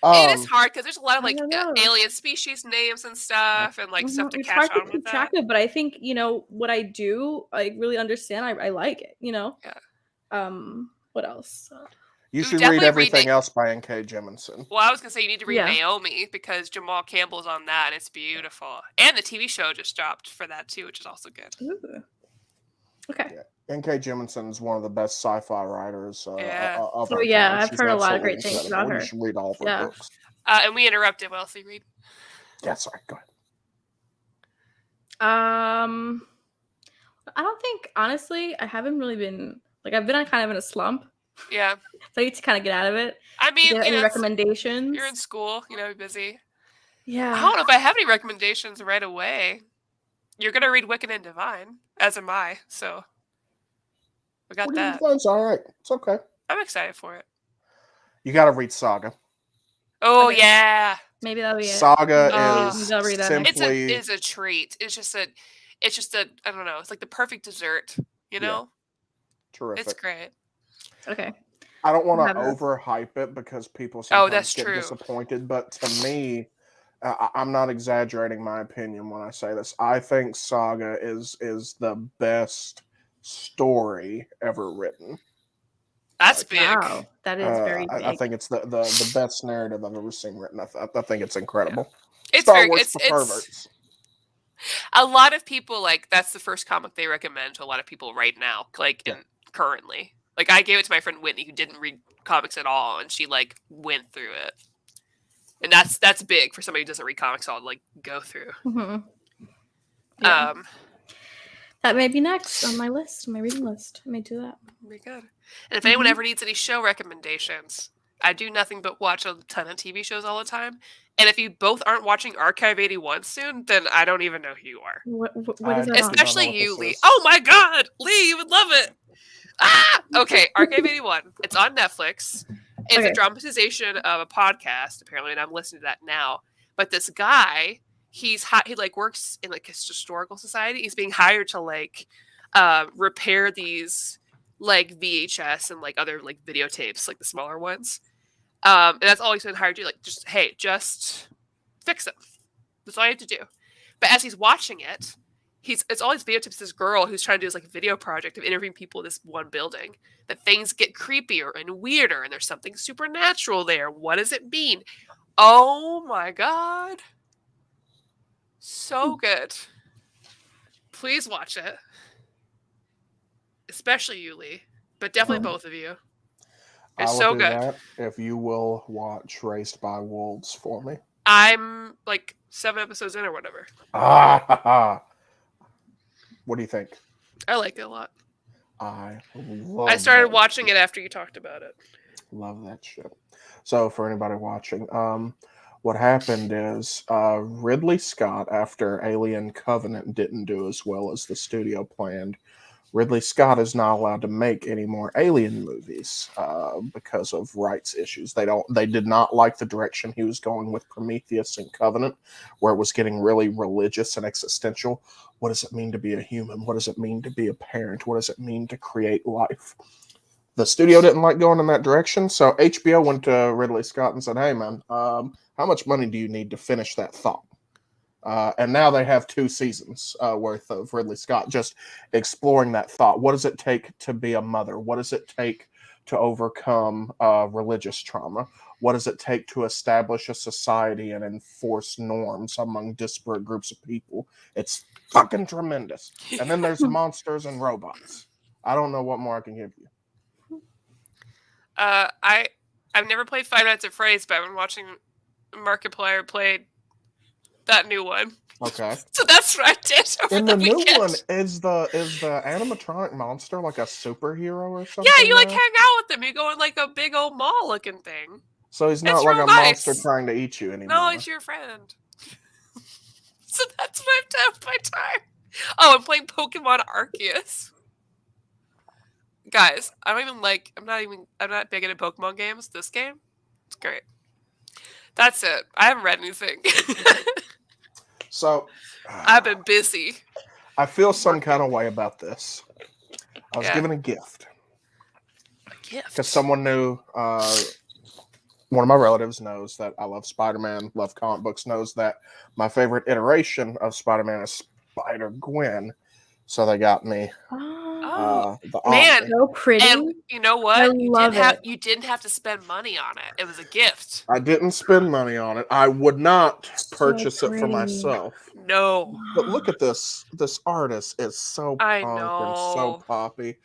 It is Um, hard because there's a lot of I like don't know. alien species names and stuff, and like stuff to It's catch hard to on with keep track that. of, but I think, you know, what I do, I really understand. I like it, you know? Yeah. What else? you Ooh, should read definitely everything else by N.K. Jemisin. Well, I was gonna say you need to read Yeah. Naomi because Jamal Campbell's on that, and it's beautiful. And the TV show just dropped for that too, which is also good. Ooh. Okay. Yeah. N.K. Jemisin is one of the best sci-fi writers Yeah. of Oh our yeah, time. I've She's heard a lot of absolutely great things incredible. about You her. should read all of her Yeah. books. And we interrupted. What else did you read? Yeah, sorry. Go ahead. I don't think, honestly, I haven't really been like, I've been kind of in a slump, Yeah. so I need to kind of get out of it. I Do mean, you have you any know, recommendations? you're in school, you know, busy. I Yeah. don't know if I have any recommendations right away. You're gonna read Wicked and Divine, as am I. So we got that. It's all right. It's okay. I'm excited for it. You got to read Saga. Oh Okay. yeah. Maybe that'll be it. Saga Maybe is I'll read that next simply It's a treat. It's just a I don't know. It's like the perfect dessert. You know. terrific. It's great. Okay. I don't want to Have that. overhype it because people Oh, sometimes that's get true. disappointed. But to me, I'm not exaggerating my opinion when I say this. I think Saga is the best story ever written. That's Like, big. Wow, that is very big. I think it's the best narrative I've ever seen written. I think it's incredible. It's Star very. Wars for It's perverts. a lot of people like that's the first comic they recommend to a lot of people right now, like currently. Like I gave it to my friend Whitney who didn't read comics at all, and she like went through it, and that's big for somebody who doesn't read comics. I'll like go through. Mhm. Yeah. That may be next on my list, my reading list. I may do that. Very good. And if anyone ever needs any show recommendations, I do nothing but watch a ton of TV shows all the time. And if you both aren't watching Archive 81 soon, then I don't even know who you are. What is that on? Especially you, Lee. Oh my God, Lee, you would love it. Ah, okay. Archive 81. It's on Netflix. It's a dramatization of a podcast, apparently, and I'm listening to that now. But this guy, he like works in like his historical society. He's being hired to like repair these like VHS and like other like videotapes, like the smaller ones. And that's all he's been hired to do. Like, just fix them. That's all you have to do. But as he's watching it, it's all these videotapes of this girl who's trying to do this like video project of interviewing people in this one building. That things get creepier and weirder, and there's something supernatural there. What does it mean? Oh my God. So good. Please watch it. Especially you, Lee. But definitely both of you. It's so good. That if you will watch Raised by Wolves for me. I'm like 7 episodes in or whatever. What do you think? I like it a lot. I started watching it after you talked about it. Love that shit. So for anybody watching, what happened is Ridley Scott, after Alien Covenant didn't do as well as the studio planned, Ridley Scott is not allowed to make any more Alien movies because of rights issues. They did not like the direction he was going with Prometheus and Covenant, where it was getting really religious and existential. What does it mean to be a human? What does it mean to be a parent? What does it mean to create life? The studio didn't like going in that direction, so HBO went to Ridley Scott and said, "Hey, man, how much money do you need to finish that thought?" And now they have 2 seasons worth of Ridley Scott just exploring that thought. What does it take to be a mother? What does it take to overcome religious trauma? What does it take to establish a society and enforce norms among disparate groups of people? It's fucking tremendous. And then there's monsters and robots. I don't know what more I can give you. I've never played Five Nights at Freddy's, but I've been watching Markiplier play that new one. Okay. So that's what I did over In the the new weekend. one, is the animatronic monster like a superhero or something? Yeah, you like now? hang out with them. You go in like a big old mall looking thing. So he's not It's like real a monster nice. trying to eat you No, anymore. he's your friend. So that's what I've done with my time. Oh, I'm playing Pokemon Arceus. Guys, I'm not big into Pokemon games. This game, it's great. That's it. I haven't read anything. So I've been busy. I feel some kind of way about this. I was Yeah. given a gift A gift. because someone knew. One of my relatives knows that I love Spider-Man, love comic books, knows that my favorite iteration of Spider-Man is Spider-Gwen. So they got me Oh, the man. Omni. So pretty. And you know what? I love it. You didn't have to spend money on it. It was a gift. I didn't spend money on it. I would not So purchase it for pretty. myself. No. But look at this. This artist is so I punk and so know. poppy.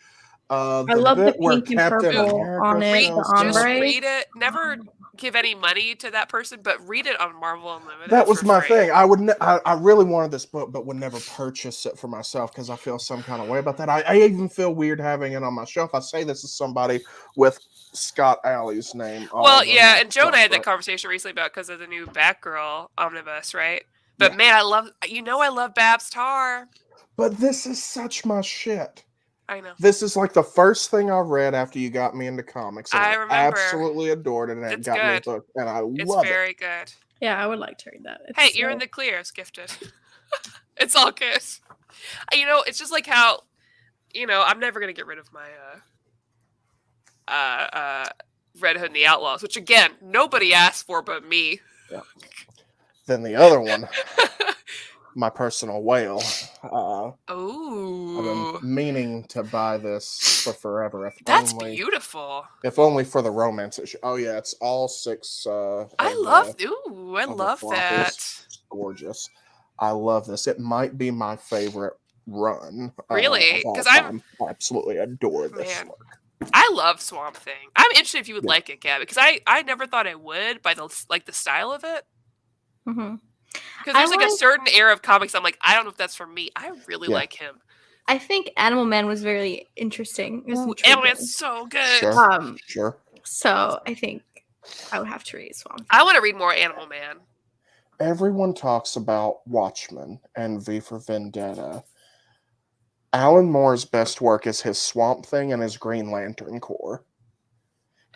I The love the bit where pink and Captain purple America on it, shows the up. Just ombre. read it. Never give any money to that person, but read it on Marvel Unlimited. That was for my free. thing. I would. I really wanted this book, but would never purchase it for myself because I feel some kind of way about that. I even feel weird having it on my shelf. I say this is somebody with Scott Alley's name. all Well, over yeah, my and Joe and I stuff, had that but- conversation recently about because of the new Batgirl omnibus, right? But Yeah. man, I love Babs Tarr. But this is such my shit. I know. This is like the first thing I read after you got me into comics. And I I remember. absolutely adored it, and it It's got me good. hooked, and I It's love it. very good. Yeah, I would like to read that. Hey, you're in the clear. It's gifted. It's all good. It's just like how, I'm never gonna get rid of my Red Hood and the Outlaws, which again nobody asked for but me. Yeah. Then the other one, my personal whale. I've Oh, been meaning to buy this for forever. that's beautiful. If only for the romance issue. Oh yeah, it's all 6. I love that. It's gorgeous. I love this. It might be my favorite run. Really? Because I absolutely adore this Man. work. I love Swamp Thing. I'm interested if you would Yeah. like it, Gabby, because I never thought I would by the style of it. Mm-hmm. Because there's like a certain era of comics I'm like, I don't know if that's for me. I really like him. I think Animal Man was very interesting. It was Animal intriguing. Man's so good. Sure. So I think I would have to read Swamp Thing. I want to read more Animal Man. Everyone talks about Watchmen and V for Vendetta. Alan Moore's best work is his Swamp Thing and his Green Lantern Corps.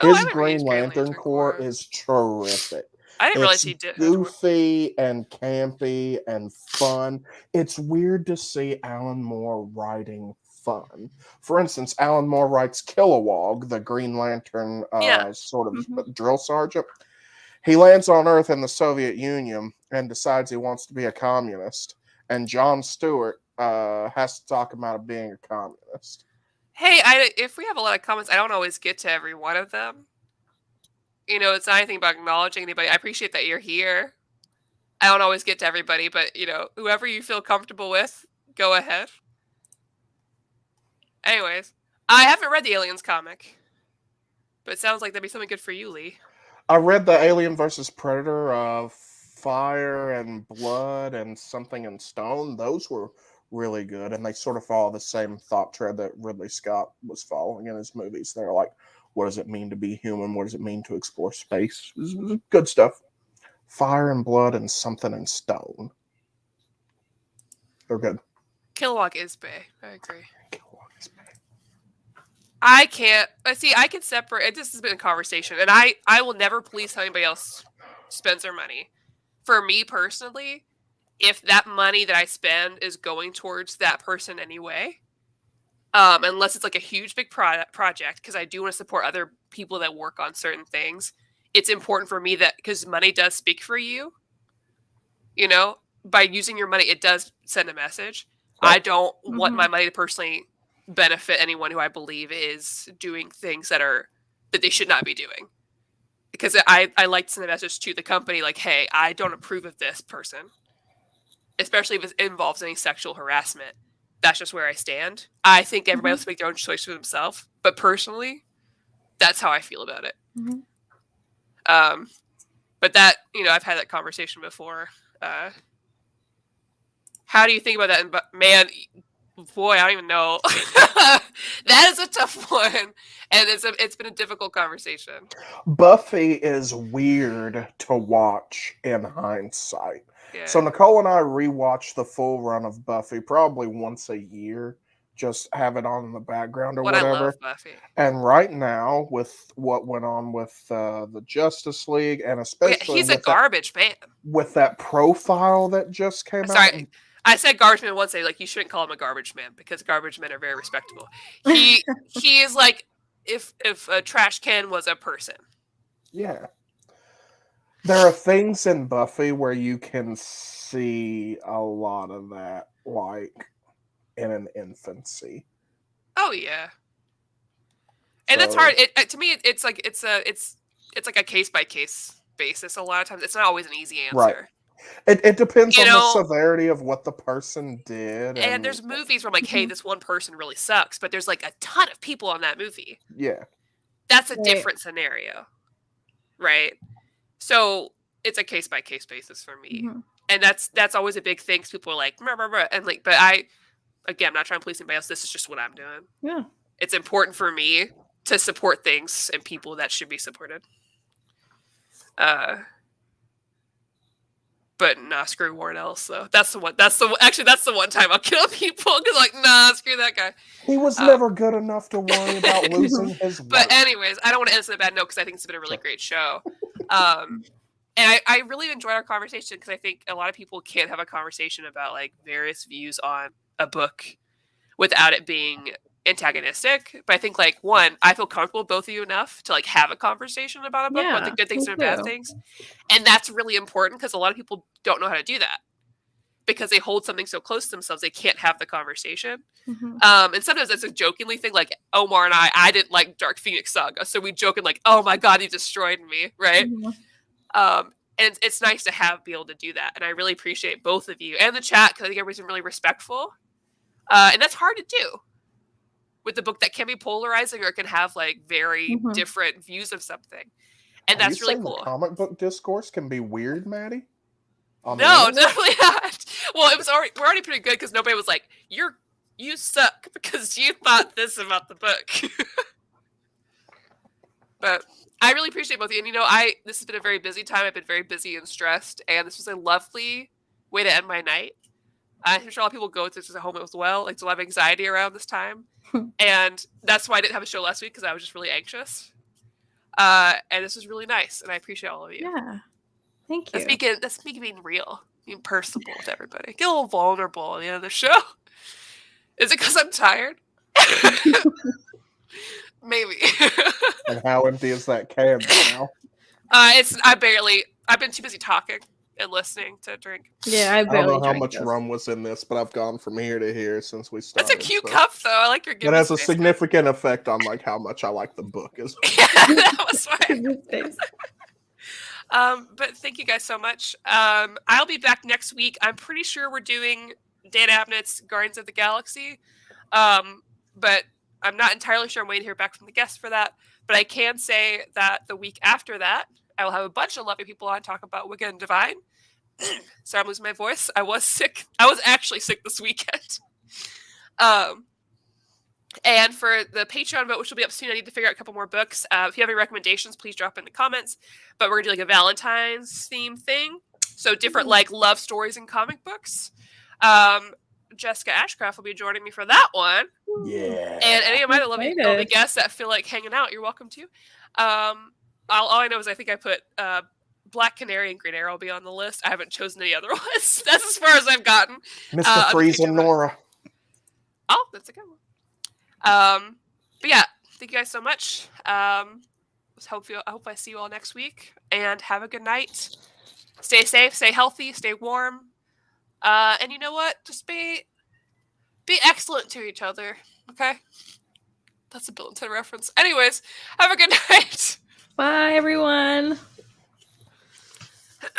His Green Lantern Corps is terrific. I didn't realize he did. Goofy and campy and fun. It's weird to see Alan Moore writing fun. For instance, Alan Moore writes Kilowog, the Green Lantern sort of drill sergeant. He lands on Earth in the Soviet Union and decides he wants to be a communist. And Jon Stewart has to talk him out of being a communist. Hey, if we have a lot of comments, I don't always get to every one of them. It's not anything about acknowledging anybody. I appreciate that you're here. I don't always get to everybody, but, whoever you feel comfortable with, go ahead. Anyways, I haven't read the Aliens comic, but it sounds like that'd be something good for you, Lee. I read the Alien versus Predator, Fire and Blood and Something in Stone. Those were really good, and they sort of follow the same thought thread that Ridley Scott was following in his movies. They're like, what does it mean to be human? What does it mean to explore space? Good stuff. Fire and Blood and Something in Stone. They're good. Kilowog is bae. I agree. Kilowog is bae. I can't. See, I can separate. This has been a conversation, and I will never police how anybody else spends their money. For me personally, if that money that I spend is going towards that person anyway, unless it's like a huge big project, because I do want to support other people that work on certain things, it's important for me that, because money does speak for you, by using your money, it does send a message. Right. I don't want my money to personally benefit anyone who I believe is doing things that they should not be doing. Because I like to send a message to the company like, hey, I don't approve of this person. Especially if it involves any sexual harassment. That's just where I stand. I think everybody else make their own choice for themselves. But personally, that's how I feel about it. But that, I've had that conversation before. How do you think about that? And man, boy, I don't even know. That is a tough one, and it's been a difficult conversation. Buffy is weird to watch in hindsight. Yeah. So Nicole and I rewatch the full run of Buffy probably once a year. Just have it on in the background or whatever. I love Buffy. And right now, with what went on with the Justice League, and especially he's a garbage man. With that profile that just came out. Sorry, I said garbage man once. Like, you shouldn't call him a garbage man because garbage men are very respectable. He is like if a trash can was a person. Yeah. There are things in Buffy where you can see a lot of that, like in an infancy. Oh yeah, and that's hard. To me, it's like like a case by case basis. A lot of times, it's not always an easy answer. Right. It depends on the severity of what the person did. And there's movies where I'm like, hey, this one person really sucks, but there's like a ton of people on that movie. Yeah, that's a different scenario, right? So it's a case by case basis for me, and that's always a big thing. People are like, rah, rah, rah, and like, but I'm not trying to police anybody else. This is just what I'm doing. Yeah, it's important for me to support things and people that should be supported. But nah, screw Warren Ellis. So that's the one time I'll kill people because like, nah, screw that guy. He was never good enough to worry about losing his work. But anyways, I don't want to end this on a bad note because I think it's been a really great show. And I really enjoyed our conversation because I think a lot of people can't have a conversation about like various views on a book without it being antagonistic. But I think like one, I feel comfortable with both of you enough to like have a conversation about a book, about the good things and bad things. And that's really important because a lot of people don't know how to do that because they hold something so close to themselves they can't have the conversation. And sometimes it's a jokingly thing, like Omar and I didn't like Dark Phoenix Saga, so we joke and like, oh my god, you destroyed me, right? And it's nice to be able to do that, and I really appreciate both of you and the chat because I think everybody's been really respectful, and that's hard to do with the book that can be polarizing or it can have like very different views of something, and that's really cool. The comic book discourse can be weird, Maddie? No, definitely not. Well, we're already pretty good because nobody was like, you suck because you thought this about the book. But I really appreciate both of you. And this has been a very busy time. I've been very busy and stressed, and this was a lovely way to end my night. I'm sure a lot of people go through this at home as well. Like, there's a lot of anxiety around this time. And that's why I didn't have a show last week because I was just really anxious. And this was really nice, and I appreciate all of you. Yeah. Thank you. That's me being real, being personable with everybody. Get a little vulnerable at the end of the show. Is it because I'm tired? Maybe. And how empty is that can now? I've been too busy talking and listening to drink. Yeah, I don't know how much rum was in this, but I've gone from here to here since we started. It's a cute cup, though. I like your gift. It has a significant effect on like how much I like the book as well. Yeah, that was fine. But thank you guys so much. I'll be back next week. I'm pretty sure we're doing Dan Abnett's Guardians of the Galaxy. But I'm not entirely sure. I'm waiting to hear back from the guests for that. But I can say that the week after that, I will have a bunch of lovely people on to talk about Wicked and Divine. Sorry, I'm losing my voice. I was sick. I was actually sick this weekend. And for the Patreon vote, which will be up soon, I need to figure out a couple more books. If you have any recommendations, please drop in the comments. But we're going to do like a Valentine's theme thing. So different like love stories and comic books. Jessica Ashcraft will be joining me for that one. Yeah. And any of my lovely guests that feel like hanging out, you're welcome to. All I know is I think I put Black Canary and Green Arrow will be on the list. I haven't chosen any other ones. That's as far as I've gotten. Mr. Freeze and Nora. Oh, that's a good one. But yeah, thank you guys so much. I hope I see you all next week, and have a good night. Stay safe, stay healthy, stay warm. And you know what? Just be excellent to each other. Okay? That's a Bill and Ted reference. Anyways, have a good night. Bye, everyone.